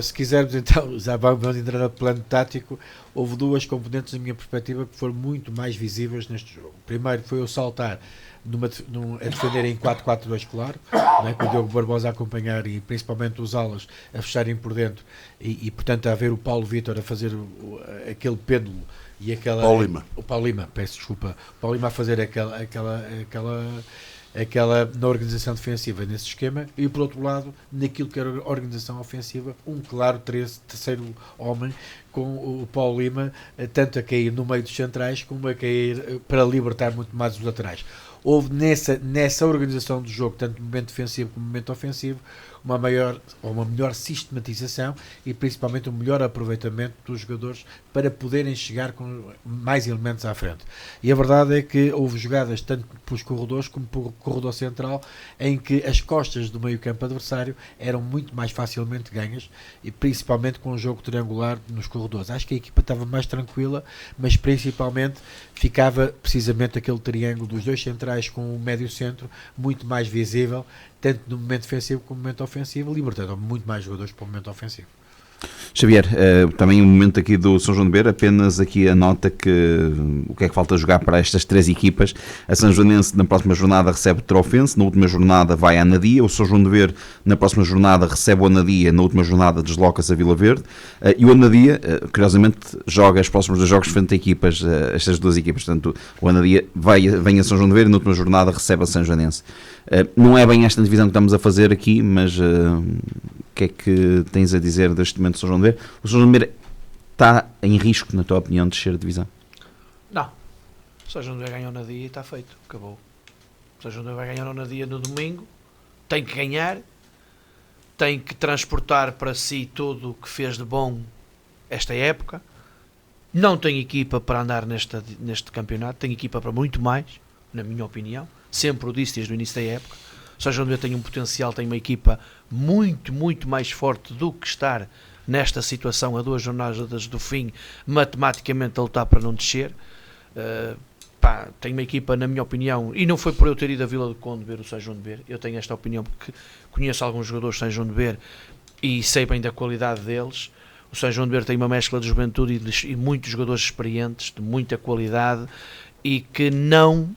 Se quisermos, então, já vamos entrar no plano tático. Houve duas componentes, na minha perspectiva, que foram muito mais visíveis neste jogo. Primeiro foi o saltar a defender em 4-4-2, claro, né, com o Diogo Barbosa a acompanhar e principalmente os alas a fecharem por dentro e portanto, a ver o Paulo Vítor a fazer aquele pêndulo e aquela. O Paulo Lima, peço desculpa. O Paulo Lima a fazer aquela na organização defensiva nesse esquema e por outro lado naquilo que era a organização ofensiva, um claro terceiro homem com o Paulo Lima tanto a cair no meio dos centrais como a cair para libertar muito mais os laterais. Houve nessa organização do jogo, tanto no momento defensivo como no momento ofensivo, uma melhor sistematização e principalmente um melhor aproveitamento dos jogadores para poderem chegar com mais elementos à frente. E a verdade é que houve jogadas tanto pelos corredores como pelo corredor central em que as costas do meio-campo adversário eram muito mais facilmente ganhas e principalmente com o jogo triangular nos corredores. Acho que a equipa estava mais tranquila, mas principalmente ficava precisamente aquele triângulo dos dois centrais com o médio centro muito mais visível, tanto no momento defensivo como no momento ofensivo, libertando muito mais jogadores para o momento ofensivo. Xavier, também um momento aqui do São João de Beira, apenas aqui a nota que o que é que falta jogar para estas três equipas. A São Joanense na próxima jornada recebe o Trofense, na última jornada vai à Anadia, o São João de Beira na próxima jornada recebe o Anadia, na última jornada desloca-se a Vila Verde, e o Anadia, curiosamente, joga os próximos dois jogos frente a equipas, estas duas equipas, portanto o Anadia vem a São João de Beira e na última jornada recebe a São Joanense. Não é bem esta divisão que estamos a fazer aqui, mas o que é que tens a dizer deste momento do São João de Beira? O São João de Beira está em risco, na tua opinião, de descer a divisão? Não. O São João de Beira ganhou na dia e está feito. Acabou. O São João de Beira vai ganhar na dia no domingo. Tem que ganhar. Tem que transportar para si tudo o que fez de bom esta época. Não tem equipa para andar neste campeonato. Tem equipa para muito mais, na minha opinião. Sempre o disse desde o início da época. O São João de Beira tem um potencial, tem uma equipa muito, muito mais forte do que estar nesta situação a 2 jornadas do fim, matematicamente a lutar para não descer. Tem uma equipa, na minha opinião, e não foi por eu ter ido a Vila do Conde ver o São João de Beira, eu tenho esta opinião porque conheço alguns jogadores do São João de Beira e sei bem da qualidade deles. O São João de Beira tem uma mescla de juventude e muitos jogadores experientes, de muita qualidade, e que não...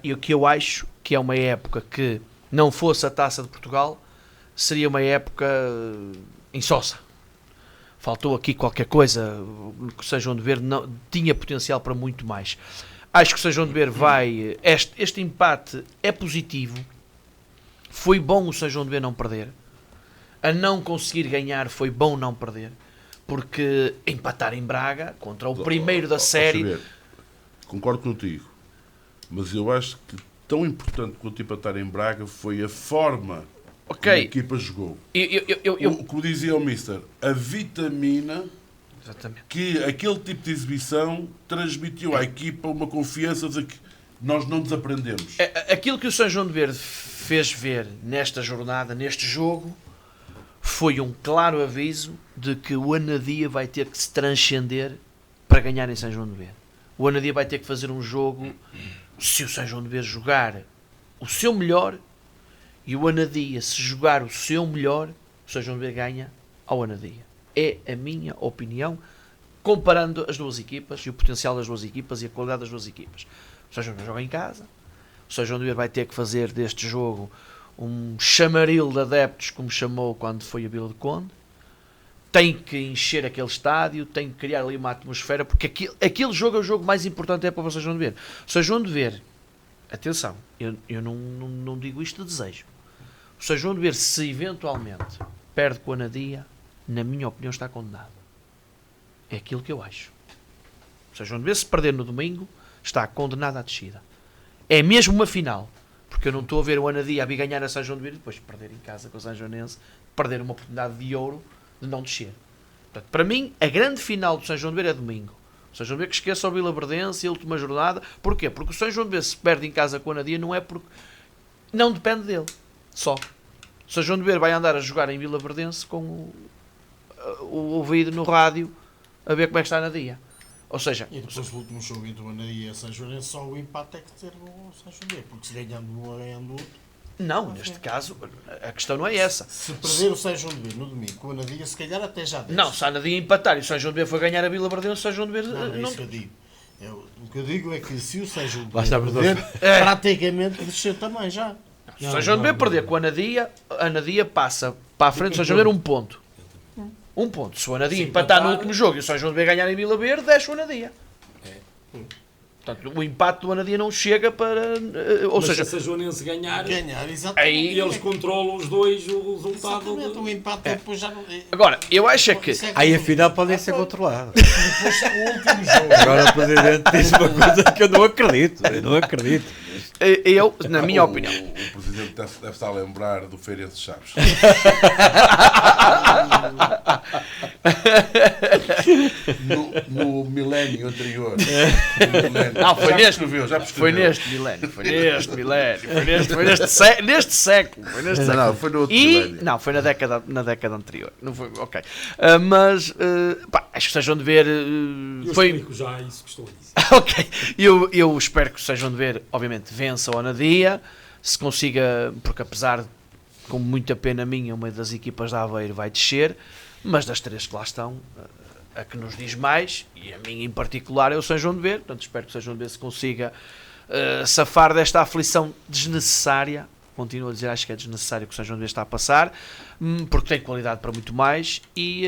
E o que eu acho que é uma época que não fosse a Taça de Portugal, seria uma época insossa. Faltou aqui qualquer coisa. O São João de Beira não, tinha potencial para muito mais. Acho que o São João de Beira vai... Este empate é positivo. Foi bom o São João de Beira não perder. A não conseguir ganhar foi bom não perder. Porque empatar em Braga contra o primeiro da série... Xavier, concordo contigo. Mas eu acho que tão importante quanto empatar em Braga foi a forma que a equipa jogou. Como dizia o Mister, a vitamina Exatamente. Que aquele tipo de exibição transmitiu à equipa uma confiança de que nós não desaprendemos. Aquilo que o São João de Beira fez ver nesta jornada, neste jogo, foi um claro aviso de que o Anadia vai ter que se transcender para ganhar em São João de Beira. O Anadia vai ter que fazer um jogo... Se o São João de Beira jogar o seu melhor e o Anadia se jogar o seu melhor, o São João de Beira ganha ao Anadia. É a minha opinião, comparando as duas equipas e o potencial das duas equipas e a qualidade das duas equipas. O São João de Beira joga em casa, o São João de Beira vai ter que fazer deste jogo um chamaril de adeptos, como chamou quando foi a Vila do Conde. Tem que encher aquele estádio, tem que criar ali uma atmosfera, porque aquele jogo é o jogo mais importante para o São João de Beira. O São João de Beira, atenção, eu não digo isto de desejo. O São João de Beira, se eventualmente perde com a Anadia, na minha opinião está condenado. É aquilo que eu acho. O São João de Beira, se perder no domingo, está condenado à descida. É mesmo uma final, porque eu não estou a ver o Anadia a vir ganhar a São João de Beira e depois perder em casa com o São Joanense, perder uma oportunidade de ouro de não descer. Portanto, para mim, a grande final do São João de Beira é domingo. O São João de Beira que esqueça o Vila Verdense e a última jornada. Porquê? Porque o São João de Beira se perde em casa com a Anadia não é porque... Não depende dele. Só. O São João de Beira vai andar a jogar em Vila Verdense com o ouvido no rádio a ver como é que está a Anadia. Ou seja, E depois do último jogo entre o Anadia e a São Joanense, só o empate é que serve o São Joanense, porque se ganhando um ou ganhando outro. não, neste caso, a questão não é essa. Se perder o São Joanense no domingo com o Anadia, se calhar até já desce. Não, se a Anadia empatar e o São João de Beira foi ganhar a Vila Verdense, o São João de Beira Não, é não. isso que eu digo. O que eu digo é que se o São João Lá estamos perder, É. praticamente desceu também já. Se o São João de Beira perder com a Anadia passa para a frente do São João de Beira um ponto. Um ponto. Se o Anadia Se empatar no empatar- último jogo e o São João de Beira ganhar em Vila Verde, desce o Anadia. Portanto, o empate do Anadia não chega para. Ou Mas seja, se a Joanense ganhar, Ganhar, exatamente. Aí- eles controlam os dois o resultado. Exatamente, o empate depois já não. agora, eu acho é que. Isso é Aí que- afinal podem ser controlados. Depois o último jogo. Agora o Presidente diz uma coisa que eu não acredito. Eu não acredito. Eu, na minha opinião. O Presidente deve estar a lembrar do Feirense de Chaves. no milénio anterior. No milénio. Não, foi Já neste. prescreveu, já Foi prescreveu. neste milénio. Foi neste século. Foi neste século. Não, foi no outro E, milénio. não, foi na década anterior. Não foi, ok. Mas, pá, acho que o São João de Ver Eu foi. explico já isso que estou a dizer. Ok. Eu espero que o São João de Ver, obviamente, vença o Anadia. Se consiga, porque apesar de, com muita pena minha, uma das equipas da Aveiro vai descer. Mas das três que lá estão, a que nos diz mais, e a minha em particular, é o São João de Ver. Portanto, espero que o São João de Ver se consiga safar desta aflição desnecessária. Continuo a dizer, acho que é desnecessário que o São João de Ver está a passar, porque tem qualidade para muito mais. E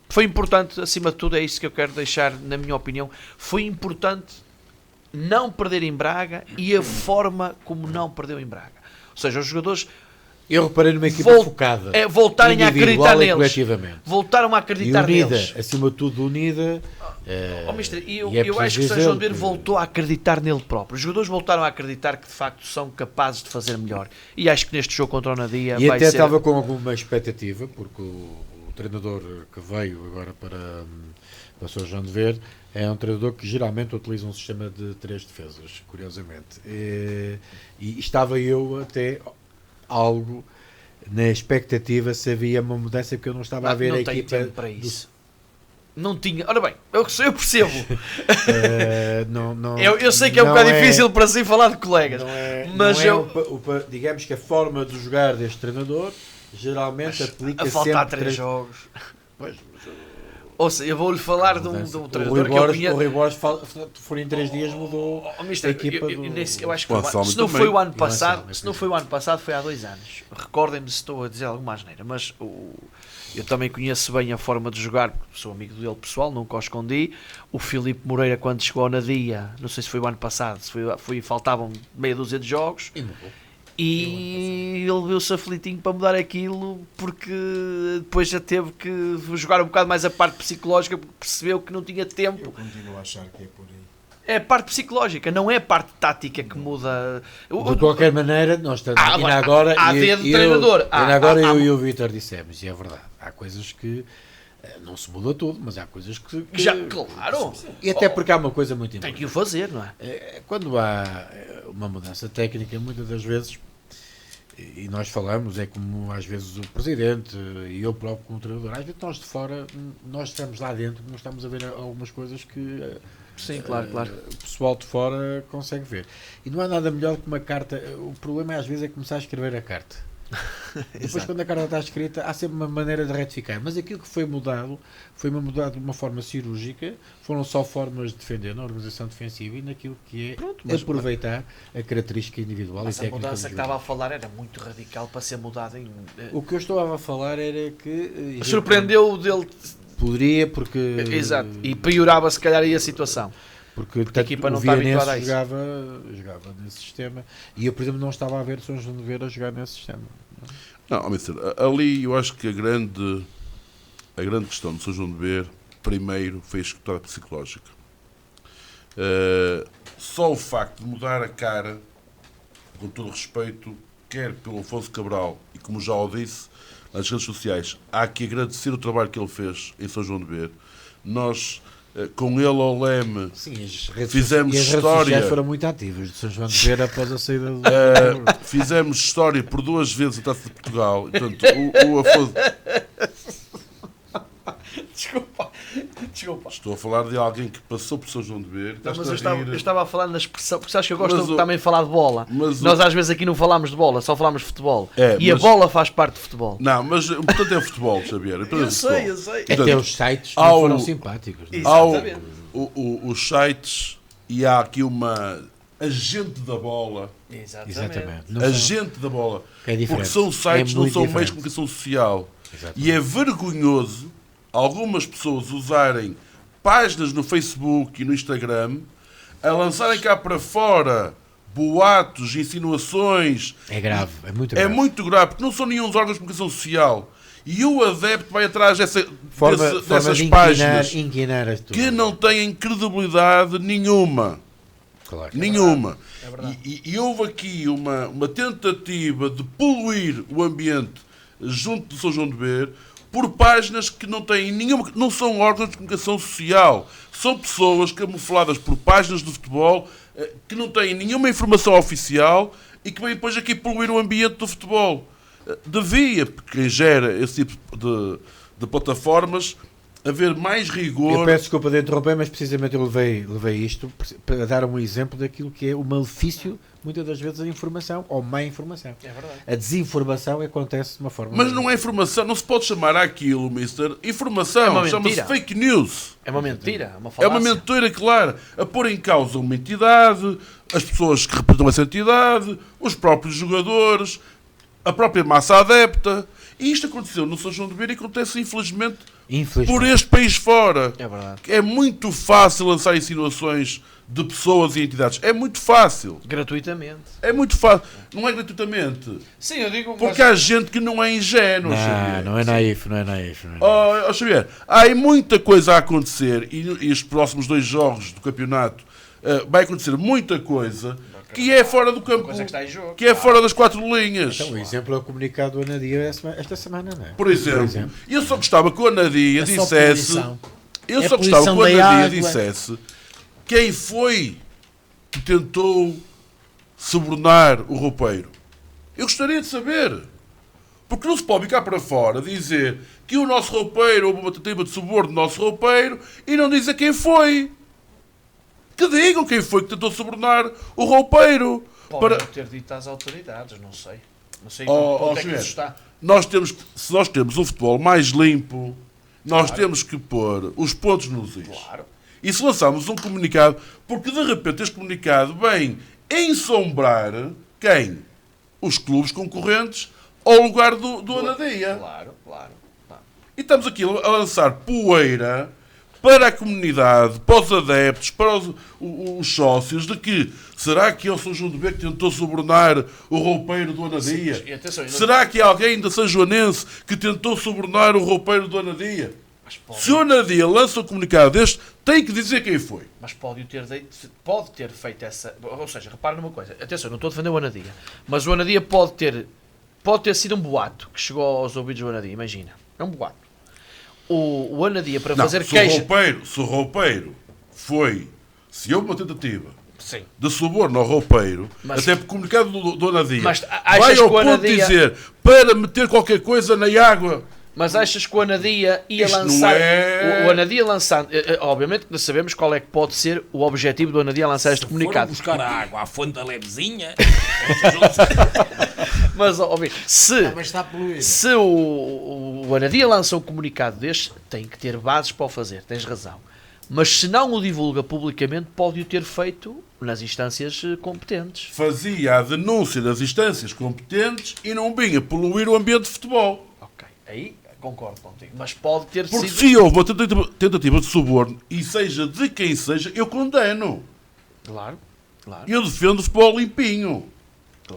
foi importante, acima de tudo, é isso que eu quero deixar, na minha opinião. Foi importante não perder em Braga e a forma como não perdeu em Braga. Ou seja, os jogadores Eu reparei numa equipa focada. voltarem a acreditar individual e neles. coletivamente. Voltaram a E acreditar unida, neles. acima de tudo unida. Oh, mister, e eu é acho que o preciso São João de Ver dizer que- voltou a acreditar nele próprio. Os jogadores voltaram a acreditar que de facto são capazes de fazer melhor. E acho que neste jogo contra o Nadia E vai até ser. estava com alguma expectativa, porque o treinador que veio agora para São João de Ver é um treinador que geralmente utiliza um sistema de 3 defesas, curiosamente. E estava eu até algo na expectativa se havia uma mudança, porque eu não estava a ver não a tenho equipa. tempo para isso. Não tinha. Ora bem, eu percebo. Eu sei que é um bocado difícil para si falar de colegas. Mas digamos que a forma de jogar deste treinador geralmente aplica a faltar sempre 3 jogos. Pois, Ou seja, eu vou-lhe falar de um treinador que eu conheço. O Rui Borges foi em 3 dias mudou Mister, a equipa eu acho que O Anselmo se não também. foi o ano E o passado, Anselmo, se não foi o ano passado, foi há 2 anos. Recordem-me se estou a dizer alguma asneira, mas eu também conheço bem a forma de jogar, porque sou amigo dele pessoal, nunca o escondi. O Filipe Moreira, quando chegou ao Nadia, não sei se foi o ano passado, se faltavam meia dúzia de jogos. e mudou. E ele viu-se aflitinho para mudar aquilo, porque depois já teve que jogar um bocado mais a parte psicológica, porque percebeu que não tinha Eu tempo. continuo a achar que é por aí. É a parte psicológica, não é a parte tática que muda. De qualquer maneira, nós estamos Ah, ainda agora. há dedo de treinador. Ainda agora Há- eu e o Vítor dissemos, e é verdade, há coisas que não se muda tudo, mas há coisas que Já, claro, e até porque há uma coisa muito tem importante. que o fazer, não é? Quando há uma mudança técnica, muitas das vezes, e nós falamos, é como às vezes o Presidente e eu próprio como treinador, às vezes nós de fora, nós estamos lá dentro, nós estamos a ver algumas coisas que Sim, claro. o pessoal de fora consegue ver. E não há nada melhor que uma carta. O problema às vezes é começar a escrever a carta. Depois, Exato. quando a carta está escrita, há sempre uma maneira de retificar. Mas aquilo que foi mudado de uma forma cirúrgica. Foram só formas de defender na organização defensiva e naquilo que é Pronto, mas- aproveitar a característica individual Mas e a técnica mudança que individual. estava a falar era muito radical para ser mudada em. O que eu estava a falar era que Surpreendeu dele. poderia, porque Exato. E piorava se calhar aí a situação. porque a equipa não o está habituada a Vianense isso. jogava nesse sistema e eu, por exemplo, não estava a ver São João de Ver a jogar nesse sistema. Não, mister, ali eu acho que a grande questão de São João de Ver, primeiro, foi a escutada psicológica. Só o facto de mudar a cara, com todo o respeito, quer pelo Afonso Cabral, e como já o disse nas redes sociais, há que agradecer o trabalho que ele fez em São João de Ver. Nós, com ele ao leme, Sim, as redes, Fizemos e as redes história. sociais foram muito ativas de São João de Ver após a saída do fizemos história por 2 vezes a Taça de Portugal. E, portanto, o Afonso... Desculpa, desculpa. Estou a falar de alguém que passou por São João de Ver. Não, mas estás a rir. eu estava a falar na expressão, porque sabes que eu gosto Mas também de falar de bola. mas Nós às vezes aqui não falamos de bola, só falamos de futebol. É, A mas- bola faz parte de futebol. Não, mas o importante é futebol, Xavier. O importante é futebol. eu sei. Portanto, Até os sites não ao- foram simpáticos. Não é? Ao, Exatamente. os sites, e há aqui uma agente da bola. Exatamente. Não Agente da bola. É diferente. Porque são sites, É não muito são meios de diferente. comunicação social. Exatamente. E é vergonhoso algumas pessoas usarem páginas no Facebook e no Instagram a lançarem cá para fora boatos, insinuações. É grave, é muito É grave. muito grave, porque não são nenhum órgãos de comunicação social. E o adepto vai atrás Forma dessas de páginas inquinar as tuas. que não têm credibilidade nenhuma. Claro. Nenhuma. É verdade. E houve aqui uma tentativa de poluir o ambiente junto de São João de Ver por páginas que não têm nenhuma, não são órgãos de comunicação social. São pessoas camufladas por páginas de futebol que não têm nenhuma informação oficial e que vêm depois aqui poluir o ambiente do futebol. Devia, quem gera esse tipo de plataformas, haver mais Eu rigor. peço desculpa de interromper, mas precisamente eu levei isto para dar um exemplo daquilo que é o malefício, muitas das vezes, da informação ou má informação. É verdade. A desinformação acontece de uma forma. Mas não é informação, não se pode chamar aquilo, mister, É informação, uma chama-se mentira. fake news. É uma mentira, é uma É falácia. uma mentira clara, a pôr em causa uma entidade, as pessoas que representam essa entidade, os próprios jogadores, a própria massa adepta. E isto aconteceu no São João de Ver e acontece, infelizmente, por este país fora. É verdade. É muito fácil lançar insinuações de pessoas e entidades. É muito fácil. Gratuitamente. É muito fácil. Não é gratuitamente. Sim, eu digo... Porque há gente que não é ingênua, Não, Xavier. não é naif, não é naif. Não é naif. Oh, Xavier, há aí muita coisa a acontecer e os próximos 2 jogos do campeonato vai acontecer muita coisa que é fora do campo, coisa que está em jogo, que é fora das 4 linhas. Então, o exemplo é o comunicado do Anadia esta semana, não é? Por exemplo, eu só gostava que o Anadia É só dissesse. poluição. Eu É só gostava que o poluição da Anadia água. dissesse quem foi que tentou subornar o roupeiro. Eu gostaria de saber. Porque não se pode ficar para fora dizer que o nosso roupeiro houve uma tentativa de suborno do nosso roupeiro e não dizer quem foi. Que digam quem foi que tentou subornar o roupeiro. Podem Para... ter dito às autoridades, não sei. Não sei Oh, onde é que Xavier, isso está. se nós temos um futebol mais limpo, nós temos que pôr os pontos nos is. Claro. E se lançarmos um comunicado, porque de repente este comunicado vem ensombrar quem? Os clubes concorrentes ao lugar do Anadia. Claro, claro. E estamos aqui a lançar poeira para a comunidade, para os adeptos, para os sócios, de que será que é o São João de Ver que tentou subornar o roupeiro do Anadia? Sim, e atenção, eu não- Será que há alguém da São Joanense que tentou subornar o roupeiro do Anadia? Mas pode, Se o Anadia lança um comunicado deste, tem que dizer quem foi. mas pode ter feito essa... Ou seja, repara numa coisa. Atenção, eu não estou a defender o Anadia. Mas o Anadia pode ter sido um boato que chegou aos ouvidos do Anadia. Imagina. É um boato. O Anadia, para Não, fazer se queixa... o roupeiro foi... Se houve uma tentativa Sim. de suborno ao roupeiro, Mas- até por comunicado do Anadia, Mas achas vai que ao o ponto Anadia- de dizer para meter qualquer coisa na água. Mas achas que o Anadia ia Isto não lançar... é- O Anadia lançando... Obviamente que sabemos qual é que pode ser o objetivo do Anadia lançar este Foram comunicado. buscar a água à fonte da Levezinha. Mas, óbvio, Mas está poluído. se o Anadia lança um comunicado deste, tem que ter bases para o fazer, tens razão. Mas se não o divulga publicamente, pode o ter feito nas instâncias competentes. Fazia a denúncia das instâncias competentes e não vinha poluir o ambiente de futebol. Ok, aí concordo contigo. Mas pode ter Porque sido... se houve uma tentativa de suborno, e seja de quem seja, eu condeno. Claro, claro. Eu defendo o futebol limpinho.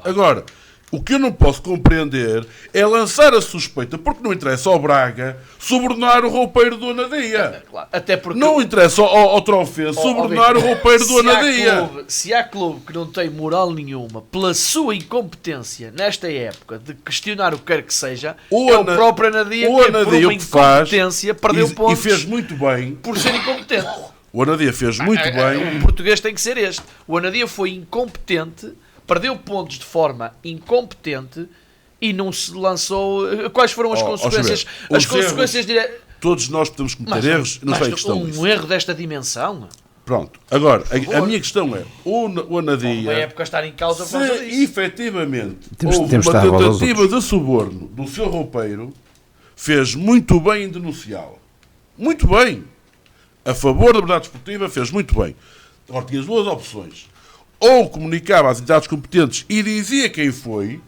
Agora, o que eu não posso compreender é lançar a suspeita, porque não interessa ao Braga, subornar o roupeiro do Anadia. Claro. Até porque... Não interessa ao Trofense subornar o roupeiro do Anadia. Se há clube que não tem moral nenhuma pela sua incompetência nesta época de questionar o que quer que seja, O é Ana- o próprio Anadia o que por Anadia uma o que faz, incompetência perdeu e pontos fez muito bem. por ser incompetente. O Anadia fez muito bem. O português tem que ser este. O Anadia foi incompetente, perdeu pontos de forma incompetente e não se lançou. Quais foram as consequências? Xavier, As os consequências Todos nós podemos cometer erros, não sei a questão disso. Um erro desta dimensão, Pronto, agora, a minha questão é, o Anadia, uma época estar em causa por causa se disso. efetivamente Temos houve de uma dar bola aos tentativa de suborno do seu roupeiro, fez muito bem em denunciá-la. Muito bem. A favor da verdade esportiva, fez muito bem. Agora tinha as duas opções. Ou comunicava às entidades competentes e dizia quem foi,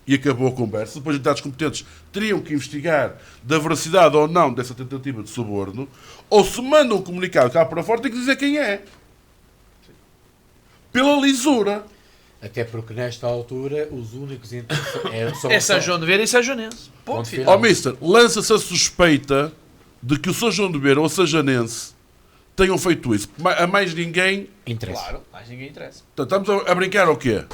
e acabou a conversa. Depois as entidades competentes teriam que investigar da veracidade ou não dessa tentativa de suborno, ou se mandam um comunicado cá para fora, tem que dizer quem é. Pela lisura. Até porque nesta altura os únicos interessados são É São João de Vera e São Joanense. Ponto Ponto final. Ó, mister, lança-se a suspeita de que o São João de Beira ou o Sajanense tenham feito isso. A mais ninguém... interessa. Claro, mas ninguém interessa. Portanto, estamos a brincar ou quê?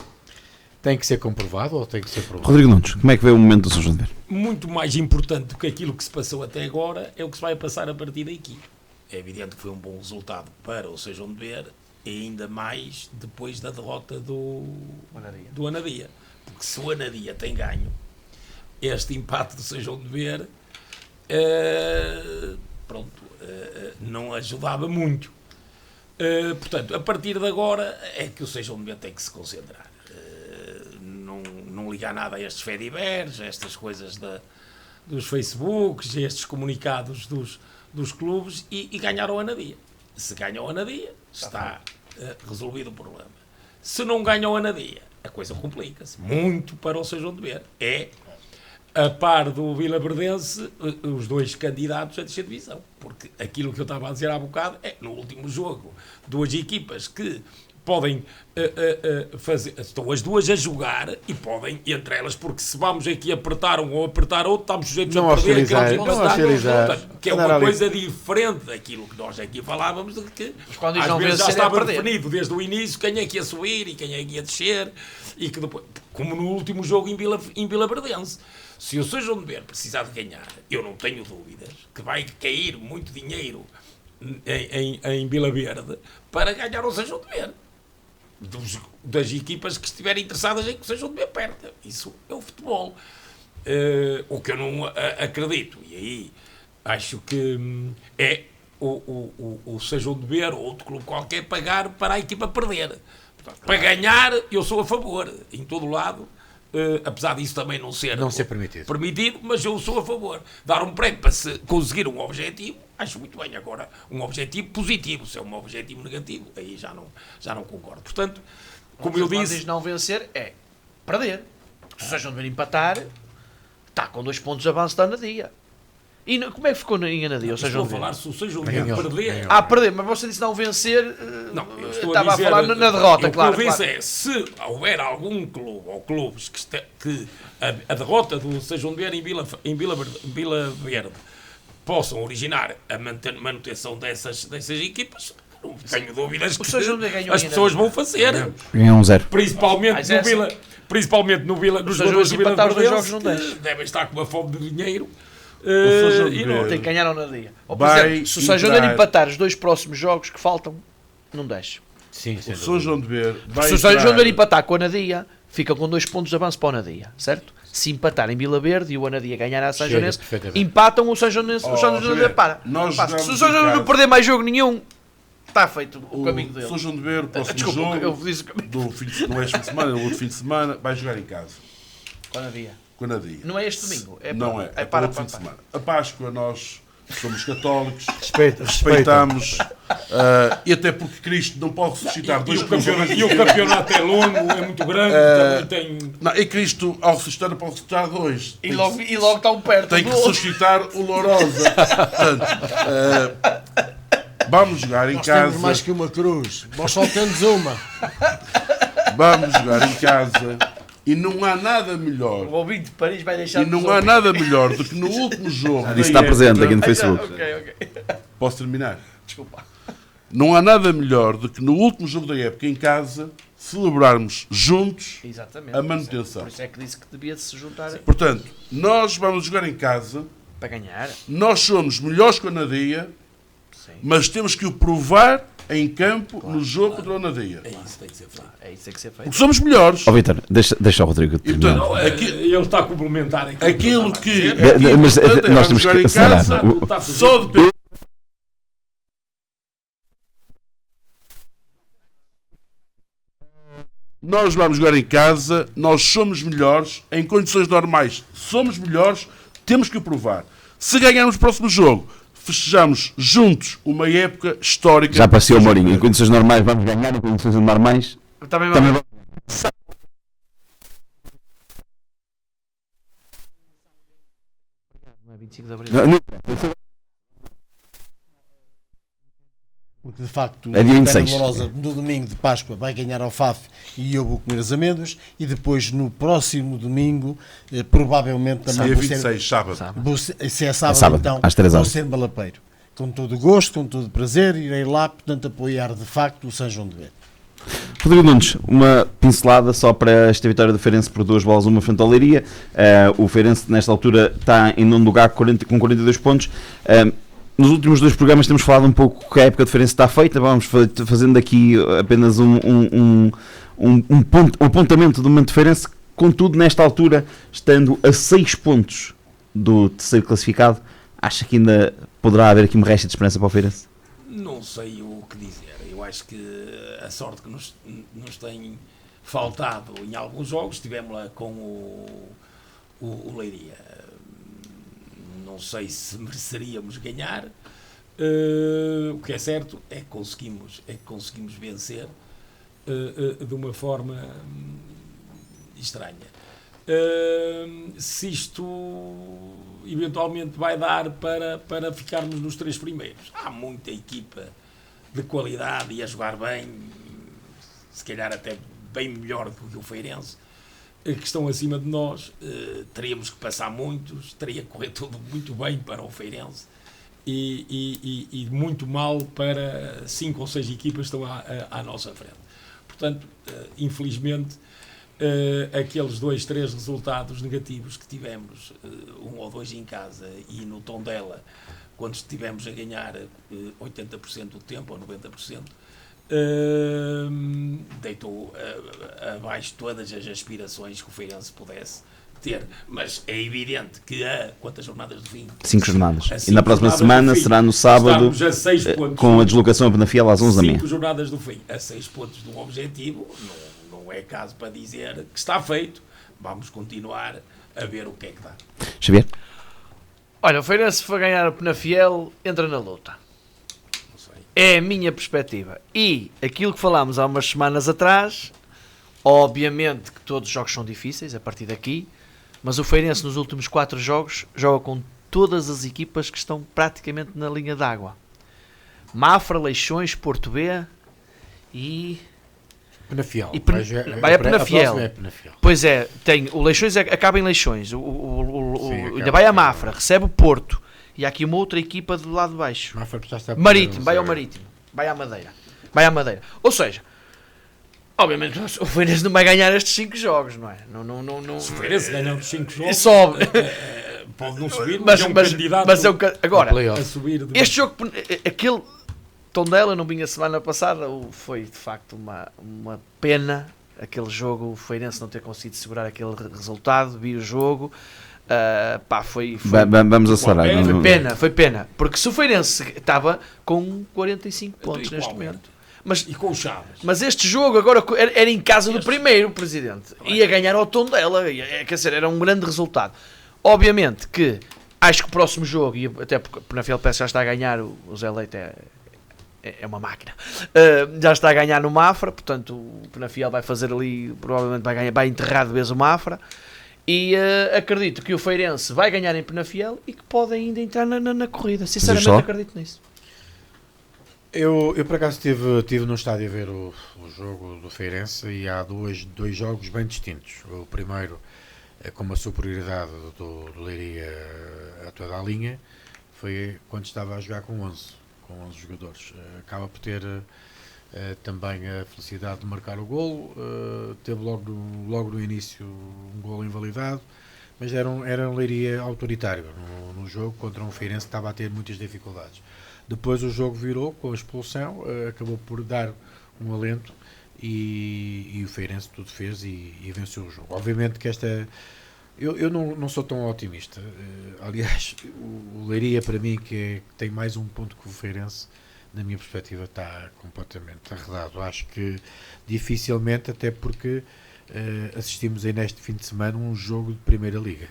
Tem que ser comprovado ou tem que ser provado? Rodrigo Nunes, como é que vê o momento do São João de Ver? Muito mais importante do que aquilo que se passou até agora é o que se vai passar a partir daqui. É evidente que foi um bom resultado para o São João de Ver, e ainda mais depois da derrota do Anadia. Porque se o Anadia tem ganho este empate do São João de Ver, não ajudava muito. Portanto, a partir de agora é que o São João de Ver tem que se concentrar. Não ligar nada a estes fediveres, a estas coisas dos Facebooks, a estes comunicados dos clubes e ganhar o Anadia. Se ganha o Anadia, está resolvido o problema. Se não ganha o Anadia, a coisa complica-se muito para o São João de Ver. É, a par do Vilaverdense, os dois candidatos a descer divisão. Porque aquilo que eu estava a dizer há bocado é, no último jogo, duas equipas que podem fazer, estão as duas a jogar e podem, entre elas, porque se vamos aqui apertar um ou apertar outro, estamos sujeitos Não a perder, hostilizar, aqueles não empatados. hostilizar. Portanto, que é Andar uma ali. coisa diferente daquilo que nós aqui falávamos, de que quando às não vezes já vencer, é estava perder. definido desde o início quem é que ia subir e quem é que ia descer, e que depois, como no último jogo em Vilaverdense, se o São João de Ver precisar de ganhar, eu não tenho dúvidas que vai cair muito dinheiro em Vila Verde para ganhar o São João de Ver. Das equipas que estiverem interessadas em que o São João de Ver perca. Isso é o futebol. O que eu não acredito, e aí acho que é o São João de Ver ou outro clube qualquer pagar para a equipa perder. Portanto, para ganhar, eu sou a favor, em todo o lado. Apesar disso também não ser permitido, mas eu sou a favor. Dar um prémio para se conseguir um objetivo, acho muito bem. Agora, um objetivo positivo, se é um objetivo negativo, aí já não concordo. Portanto, como eu disse... não vencer é perder. Se o São João de Ver empatar, está com 2 pontos de avanço da Anadia. E como é que ficou em Anadia? O São Estou João a de Ver? falar se o São João de Ver perder... Perder, mas você disse não vencer. Não, eu estou estava a dizer, falar na derrota, claro. O que eu disse é, se houver algum clube ou clubes que a derrota do São João de Ver em Vila Verde possam originar a manutenção dessas equipas, não tenho dúvidas que as pessoas vão fazer. Ganhou 1-0. Principalmente nos jogadores do Vila Verde, devem estar com uma fome de dinheiro. E não tem que ganhar ou Anadia. Ou, por exemplo, se o São João de Ver empatar os 2 próximos jogos que faltam, não deixa. Sim, O São João de Ver vai Se o São João de Ver empatar com a Anadia, fica com 2 pontos de avanço para o Anadia, certo? Se empatar em Vila Verde e o Anadia ganhar a São Joanense, empatam o São Joanense, o São João de Ver para. Se o São João não perder mais jogo nenhum, está feito o caminho dele. O São João de Ver, o próximo Desculpa, eu jogo disse não é este fim de semana, é o outro fim de semana, vai jogar em casa. com a Anadia. Com a Anadia. Não é este domingo. Não é, é para o outro fim de semana. A Páscoa, nós somos católicos, Respeita. respeitamos, e até porque Cristo não pode ressuscitar dois E o campeonato é longo, é muito grande, também tem... Não, e Cristo, ao ressuscitar, não pode ressuscitar dois. E logo estão perto. Tem que ressuscitar o Lourosa. Portanto, vamos jogar em Nós casa. temos mais que uma cruz. Nós só temos uma. Vamos jogar em casa. E não há nada melhor. O ouvinte de Paris vai deixar E não há nada melhor do que no último jogo. Isso está presente aqui no Facebook. Ok. Posso terminar? Desculpa. Não há nada melhor do que no último jogo da época em casa celebrarmos juntos Exatamente. a manutenção. Por isso é que disse que devia se juntar Portanto, nós vamos jogar em casa, para ganhar. nós somos melhores que a Anadia, Sim. mas temos que o provar em campo no jogo contra o Nadia. É isso que tem que ser feito. É isso que tem que ser feito. Porque somos melhores. Ó Vítor, deixa o Rodrigo E, terminar. portanto, Ele está a complementar aquilo que Mas nós temos jogar que em acelerar. casa, só depende. Nós vamos jogar em casa, nós somos melhores, em condições normais somos melhores, temos que o provar. Se ganharmos o próximo jogo, festejamos juntos uma época histórica. Já apareceu o Mourinho. Em condições normais vamos ganhar, em condições normais Também também vamos. vamos. Não é 25 de abril. Porque de facto É dia o 26. Pena Lourosa no domingo de Páscoa vai ganhar ao FAF e eu vou comer as amêndoas, e depois no próximo domingo provavelmente também Dia vou ser, 26, sábado. se é sábado, sábado, então às 3 vou horas. ser balapeiro. Com todo o gosto, com todo o prazer, irei lá, portanto, apoiar de facto o São João de Ver. Rodrigo Nunes, uma pincelada só para esta vitória do Feirense por 2-1 frente ao Leiria. O Feirense nesta altura está em nono lugar com 42 pontos. Nos últimos dois programas temos falado um pouco que a época de Feirense está feita. Vamos fazendo aqui apenas um apontamento do momento de Feirense. Contudo, nesta altura, estando a 6 pontos do terceiro classificado, acha que ainda poderá haver aqui uma resta de esperança para o Feirense? Não sei o que dizer. Eu acho que a sorte que nos tem faltado em alguns jogos, tivemos-la com o Leiria. Não sei se mereceríamos ganhar. O que é certo é que conseguimos vencer de uma forma estranha. Se isto eventualmente vai dar para ficarmos nos 3 primeiros. Há muita equipa de qualidade e a jogar bem, se calhar até bem melhor do que o Feirense, que estão acima de nós. Teríamos que passar muitos, teria que correr tudo muito bem para o Feirense e muito mal para 5 ou 6 equipas que estão à nossa frente. Portanto, infelizmente, aqueles 2, 3 resultados negativos que tivemos, 1 ou 2 em casa e no Tondela, quando estivemos a ganhar 80% do tempo ou 90%, deitou abaixo todas as aspirações que o Feirense pudesse ter. Mas é evidente que há quantas jornadas do fim? 5 jornadas. A E 5 na próxima jornadas semana do fim, será no sábado, estarmos a 6 pontos com a deslocação a Penafiel às 11 da manhã. 5 jornadas do fim, a 6 pontos de um objetivo, não é caso para dizer que está feito. Vamos continuar a ver o que é que dá. Xavier? Olha, o Feirense foi ganhar a Penafiel, entra na luta. Não sei. É a minha perspectiva. E aquilo que falámos há umas semanas atrás, obviamente que todos os jogos são difíceis a partir daqui, mas o Feirense nos últimos 4 jogos joga com todas as equipas que estão praticamente na linha d'água. Mafra, Leixões, Porto B e... Penafiel. E vai a Penafiel. A próxima é Penafiel. Pois é, tem o Leixões, acaba em Leixões, Sim, ainda vai a Mafra, recebe o Porto, e há aqui uma outra equipa do lado de baixo. Mafra já está Marítimo, vai ao Marítimo, vai à Madeira. Ou seja, obviamente o Feirense não vai ganhar estes 5 jogos, não é? Não. Se o Feirense ganhar os 5 jogos, Sobe. pode não subir, mas é um candidato mas agora, playoff. a subir. este jogo, aquele Tondela, não vinha semana passada, foi de facto uma pena aquele jogo, o Feirense não ter conseguido segurar aquele resultado. Vi o jogo, foi Vamos acelerar. foi pena, porque se o Feirense estava com 45 pontos neste momento, E com o Chaves. mas este jogo agora era em casa do primeiro, presidente, ia ganhar ao Tondela, quer dizer, era um grande resultado. Obviamente que acho que o próximo jogo, e até porque o Penafiel já está a ganhar, o Zé Leite é uma máquina, já está a ganhar no Mafra, portanto o Penafiel vai fazer ali, provavelmente vai enterrar de vez o Mafra, e acredito que o Feirense vai ganhar em Penafiel e que pode ainda entrar na corrida, sinceramente acredito nisso. Eu por acaso estive no estádio a ver o jogo do Feirense e há dois jogos bem distintos. O primeiro é com uma superioridade do Leiria a toda a linha, foi quando estava a jogar com 11 jogadores. Acaba por ter também a felicidade de marcar o golo, teve logo no início um golo invalidado, mas era um Leiria autoritário no jogo contra um Feirense que estava a ter muitas dificuldades. Depois o jogo virou com a expulsão, acabou por dar um alento e o Feirense tudo fez e venceu o jogo. Obviamente que eu não sou tão otimista. Aliás, o Leiria, para mim, que tem mais um ponto que o Feirense, na minha perspectiva, está completamente arredado. Acho que dificilmente, até porque assistimos aí neste fim de semana um jogo de Primeira Liga.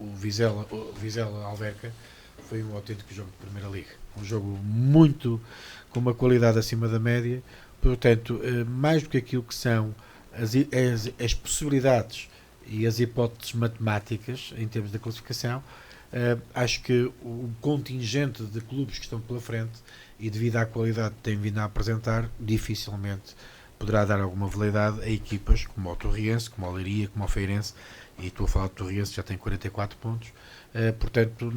O Vizela Alverca foi um autêntico jogo de Primeira Liga. Um jogo muito, com uma qualidade acima da média. Portanto, mais do que aquilo que são as possibilidades e as hipóteses matemáticas em termos de classificação, acho que o contingente de clubes que estão pela frente e devido à qualidade que têm vindo a apresentar, dificilmente poderá dar alguma validade a equipas como o Torriense, como o Leiria, como o Feirense, e estou a falar do Torriense, já tem 44 pontos. Portanto,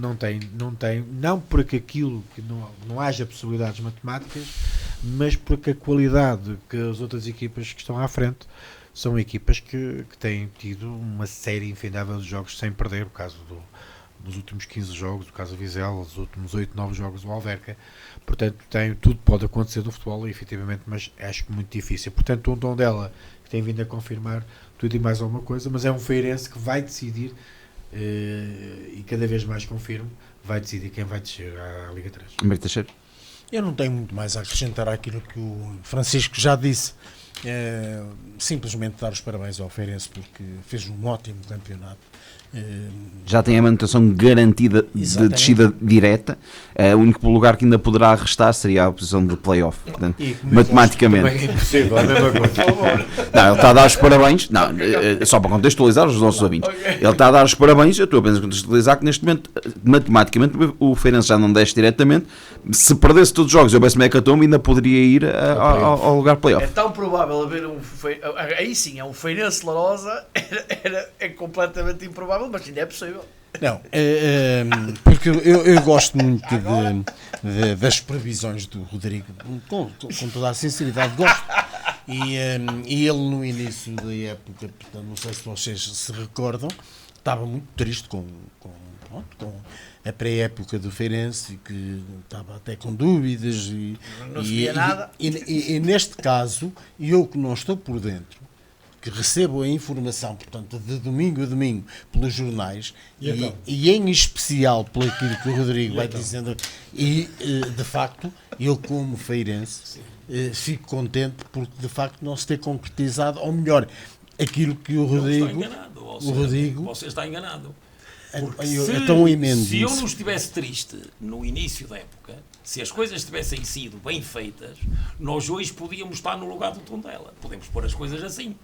não porque aquilo que não haja possibilidades matemáticas, mas porque a qualidade que as outras equipas que estão à frente são equipas que têm tido uma série infindável de jogos sem perder. O caso dos últimos 15 jogos, o caso do Vizela, os últimos 8, 9 jogos do Alverca. Portanto, tudo pode acontecer do futebol, efetivamente, mas acho que muito difícil. Portanto, um tom dela que tem vindo a confirmar tudo e mais alguma coisa, mas é um Feirense que vai decidir, e cada vez mais confirmo, vai decidir quem vai descer à Liga 3. Humberto Teixeira. Eu não tenho muito mais a acrescentar àquilo que o Francisco já disse. Simplesmente dar os parabéns ao Feirense porque fez um ótimo campeonato. Já tem a manutenção garantida de Exatamente. descida direta. O único lugar que ainda poderá restar seria a posição de play-off. Portanto, matematicamente. Também é impossível, é a mesma coisa. Não, ele está a dar os parabéns. Não, só para contextualizar os nossos ouvintes. Ele está a dar os parabéns. Eu estou apenas a contextualizar que neste momento, matematicamente, o Feirense já não desce diretamente. Se perdesse todos os jogos e houvesse uma hecatombe, ainda poderia ir ao lugar play-off. É tão provável haver aí sim, é um Feirense Larosa, é completamente improvável, mas ainda é possível. Não, porque eu gosto muito das previsões do Rodrigo, com toda a sinceridade, gosto. E ele no início da época, portanto, não sei se vocês se recordam, estava muito triste com a pré-época do Feirense, que estava até com dúvidas. Não sabia nada. E neste caso, eu que não estou por dentro, que recebo a informação, portanto, de domingo a domingo pelos jornais e em especial por aquilo que o Rodrigo vai dizendo, e de facto, eu como feirense fico contente porque de facto não se ter concretizado, ou melhor, aquilo que o Rodrigo... Você está enganado. Então emendo se eu isso. não estivesse triste no início da época, se as coisas tivessem sido bem feitas, nós hoje podíamos estar no lugar do Tondela. Podemos pôr as coisas assim.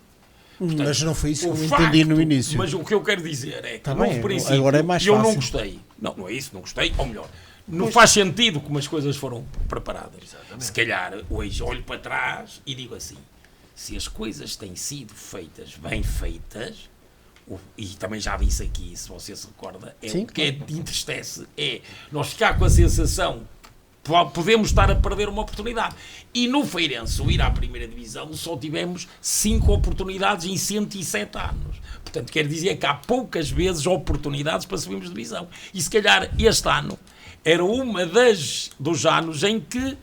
Portanto, mas não foi isso que eu facto, entendi no início. Mas o que eu quero dizer é que, Tá no bem, princípio, agora é mais eu não fácil. gostei. Não é isso, não gostei. Ou melhor, não faz sentido como as coisas foram preparadas. Exatamente. Se calhar, hoje, olho para trás e digo assim, se as coisas têm sido feitas, bem feitas, e também já disse aqui, se você se recorda, Sim, o que entristece é nós ficar com a sensação podemos estar a perder uma oportunidade. E no Feirense, o ir à primeira divisão, só tivemos 5 oportunidades em 107 anos. Portanto, quer dizer que há poucas vezes oportunidades para subirmos de divisão. E se calhar este ano era uma dos anos em que,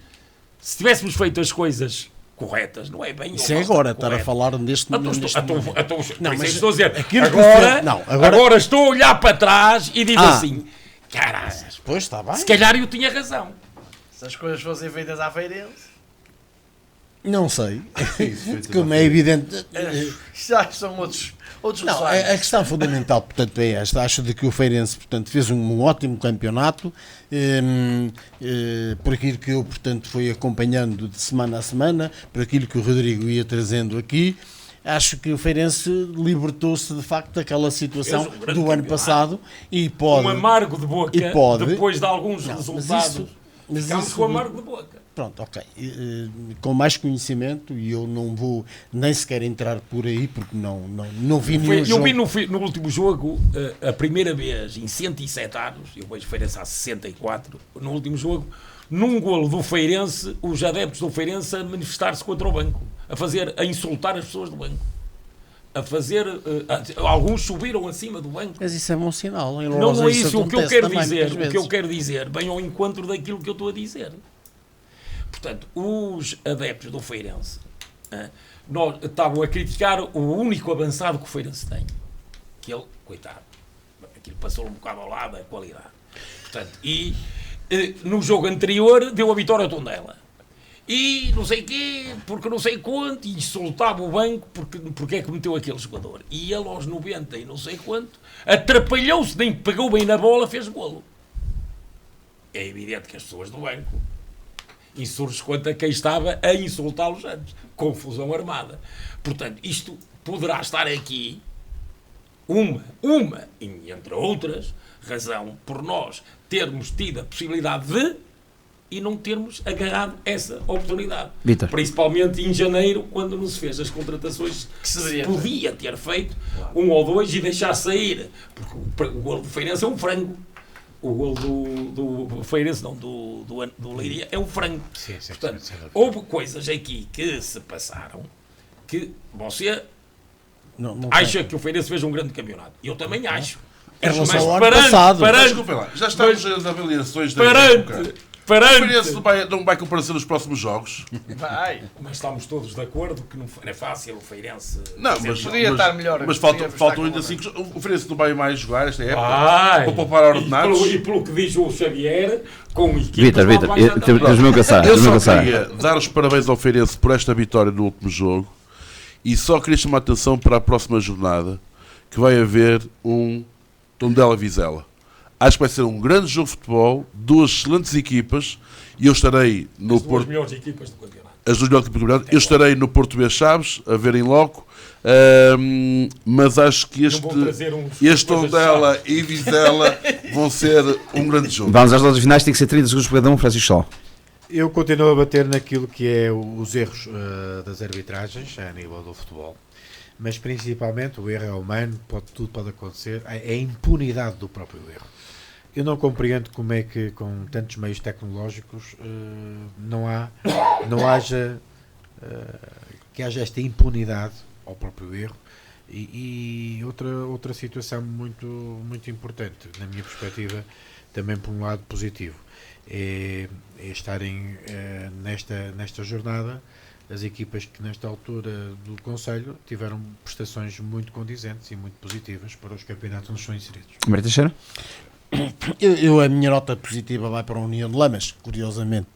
se tivéssemos feito as coisas corretas, não é bem... Isso é agora, estar a falar neste momento. Não, mas estou a dizer, aquilo que agora estou a olhar para trás e digo assim, caralho, Pois, está bem. se calhar eu tinha razão. Se as coisas fossem feitas à Feirense, Não sei. Como é evidente... já são outros Não, designs. a questão fundamental, portanto, é esta. Acho de que o Feirense, portanto, fez um ótimo campeonato, por aquilo que eu, portanto, fui acompanhando de semana a semana, por aquilo que o Rodrigo ia trazendo aqui. Acho que o Feirense libertou-se, de facto, daquela situação do ano passado e pode... Um amargo de boca, e pode, depois de alguns Não, resultados. mas Ficámos isso- com amargo de boca. Pronto, ok. Com mais conhecimento, e eu não vou nem sequer entrar por aí, porque não vi nenhum Eu jogo. vi no último jogo, a primeira vez em 107 anos, eu vejo Feirense há 64, no último jogo, num golo do Feirense, os adeptos do Feirense a manifestar-se contra o banco, a insultar as pessoas do banco. a fazer, alguns subiram acima do banco. Mas isso é bom sinal. Em Não Lourosa é isso o que eu acontece quero também, dizer. muitas O que eu vezes. quero dizer vem ao encontro daquilo que eu estou a dizer. Portanto, os adeptos do Feirense estavam a criticar o único avançado que o Feirense tem. Que ele, coitado, aquilo passou um bocado ao lado da qualidade. Portanto, e no jogo anterior deu a vitória ao Tondela. E não sei quê, porque não sei quanto, e insultava o banco porque é que meteu aquele jogador. E ele aos 90 e não sei quanto, atrapalhou-se, nem pegou bem na bola, fez golo. É evidente que as pessoas do banco insurgem contra quem estava a insultá-los antes. Confusão armada. Portanto, isto poderá estar aqui uma, e entre outras, razão por nós termos tido a possibilidade de e não termos agarrado essa oportunidade. Vítor. Principalmente em janeiro, quando não se fez as contratações que se podia ter feito, 1 ou 2 e deixar sair. Porque o golo do Feirense é um frango. O golo do Feirense, não, do Leiria, é um frango. Sim, Portanto, sim. houve coisas aqui que se passaram que você Não acha que o Feirense fez um grande campeonato. Eu também acho. Em relação Mas ao ano passado. Mas desculpem lá, já estamos nas avaliações da época. O Feirense não vai comparecer nos próximos jogos. Vai. Mas estamos todos de acordo que não é fácil o Feirense. Não, fazer mas, jogo. Podia estar melhor. mas Podia faltam estar ainda com 5 jogos. O Feirense não vai mais jogar esta época. Vai. Vou poupar ordenados. E pelo que diz o Xavier, com equipas Vítor, lá mais andadas. temos mesmo que caçar. Eu só queria dar os parabéns ao Feirense por esta vitória no último jogo e só queria chamar a atenção para a próxima jornada, que vai haver um Tondela-Vizela. Acho que vai ser um grande jogo de futebol, 2 excelentes equipas, e eu estarei no As duas Porto. melhores equipas do campeonato. As duas melhores equipas do campeonato. Eu estarei no Porto B Chaves, a ver em loco, mas acho que Não vão trazer uns este coisas Tondela e Vizela vão ser um grande jogo. Vamos às notas finais, tem que ser 30 segundos por cada um, Francisco Sol. Eu continuo a bater naquilo que é os erros das arbitragens a nível do futebol, mas principalmente o erro é humano, tudo pode acontecer, é a impunidade do próprio erro. Eu não compreendo como é que com tantos meios tecnológicos que haja esta impunidade ao próprio erro. E outra situação muito importante, na minha perspectiva, também por um lado positivo, é estarem nesta jornada as equipas que nesta altura do Conselho tiveram prestações muito condizentes e muito positivas para os campeonatos onde estão inseridos. Maria Teixeira? A minha nota positiva vai para a União de Lamas, curiosamente.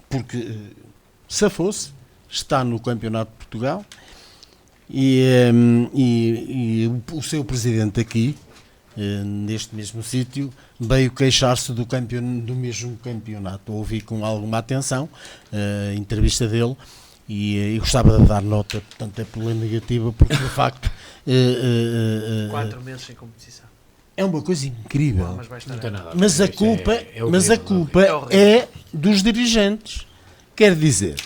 Porque se fosse, está no Campeonato de Portugal e o seu presidente aqui, neste mesmo sítio, veio queixar-se do mesmo campeonato. Ouvi com alguma atenção a entrevista dele e gostava de dar nota, portanto é pela negativa, porque de facto 4 meses sem competição. é uma coisa incrível. Mas vai estar. Não tem nada a ver. Mas a Isto culpa, é mas a horrível, culpa é horrível. é dos dirigentes. Quer dizer,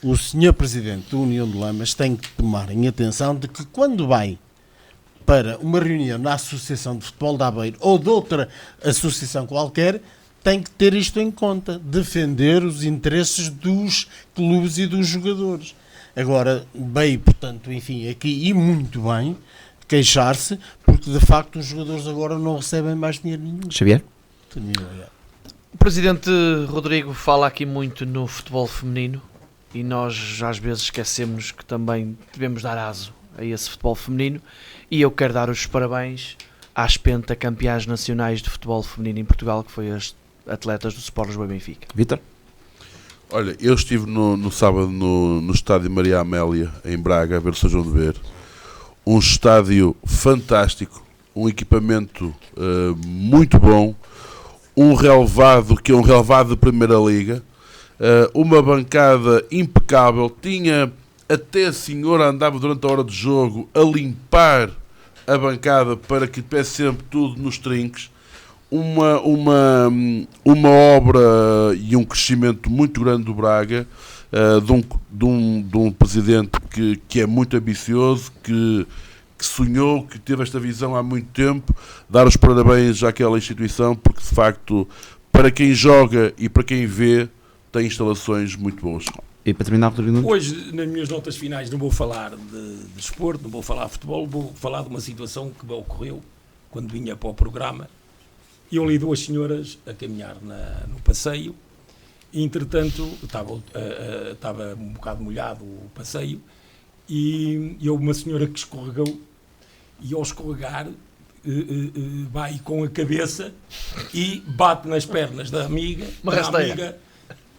o senhor Presidente da União de Lamas tem que tomar em atenção de que quando vai para uma reunião na Associação de Futebol de Aveiro ou de outra associação qualquer, tem que ter isto em conta, defender os interesses dos clubes e dos jogadores. Agora, veio, portanto, enfim, aqui e muito bem, queixar-se, porque de facto os jogadores agora não recebem mais dinheiro nenhum. Xavier? O Presidente Rodrigo fala aqui muito no futebol feminino e nós às vezes esquecemos que também devemos dar aso a esse futebol feminino e eu quero dar os parabéns às pentacampeãs nacionais de futebol feminino em Portugal, que foi as atletas do Sport Lisboa e Benfica. Vítor? Olha, eu estive no sábado no estádio Maria Amélia, em Braga, a ver o São João de Ver. Um estádio fantástico, um equipamento muito bom, um relevado que é um relevado de Primeira Liga, uma bancada impecável, tinha até a senhora andava durante a hora de jogo a limpar a bancada para que tivesse sempre tudo nos trinques. Uma obra e um crescimento muito grande do Braga, de um presidente que é muito ambicioso, que sonhou, que teve esta visão há muito tempo. Dar os parabéns àquela instituição, porque de facto, para quem joga e para quem vê, tem instalações muito boas. E para terminar, Rodrigo Nunes? Hoje, nas minhas notas finais, não vou falar de desporto, não vou falar de futebol, vou falar de uma situação que me ocorreu quando vinha para o programa. Eu li duas senhoras a caminhar no passeio e, entretanto, estava um bocado molhado o passeio e houve uma senhora que escorregou e, ao escorregar, vai com a cabeça e bate nas pernas da amiga. Uma rasteira.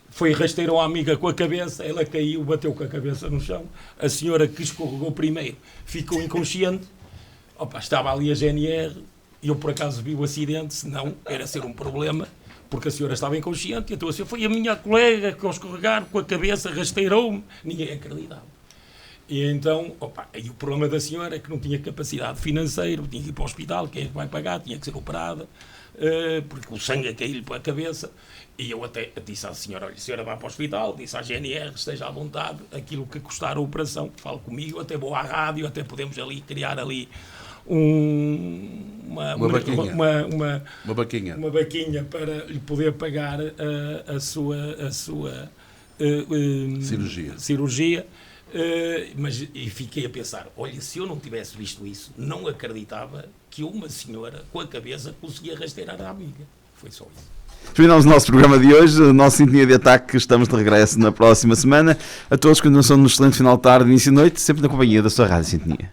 Foi rasteirão a amiga com a cabeça, ela caiu, bateu com a cabeça no chão. A senhora que escorregou primeiro ficou inconsciente. Opa, estava ali a GNR e eu por acaso vi o acidente, senão era ser um problema, porque a senhora estava inconsciente. Então assim, foi a minha colega que ao escorregar com a cabeça rasteirou-me. Ninguém acreditava. E então, e o problema da senhora é que não tinha capacidade financeira, tinha que ir para o hospital, quem é que vai pagar, tinha que ser operada, porque o sangue a cair-lhe para a cabeça. E eu até disse à senhora, olha, a senhora vai para o hospital, disse à GNR, esteja à vontade, aquilo que custar a operação, fale comigo, até vou à rádio, até podemos ali criar ali uma vaquinha para lhe poder pagar a sua cirurgia. Mas fiquei a pensar, olha, se eu não tivesse visto isso, não acreditava que uma senhora com a cabeça conseguia rasteirar a amiga. Foi só isso. Terminamos o nosso programa de hoje, a nossa Sintonia de Ataque. Estamos de regresso na próxima semana. A todos, continuação de um excelente final de tarde, início de noite, sempre na companhia da sua Rádio Sintonia.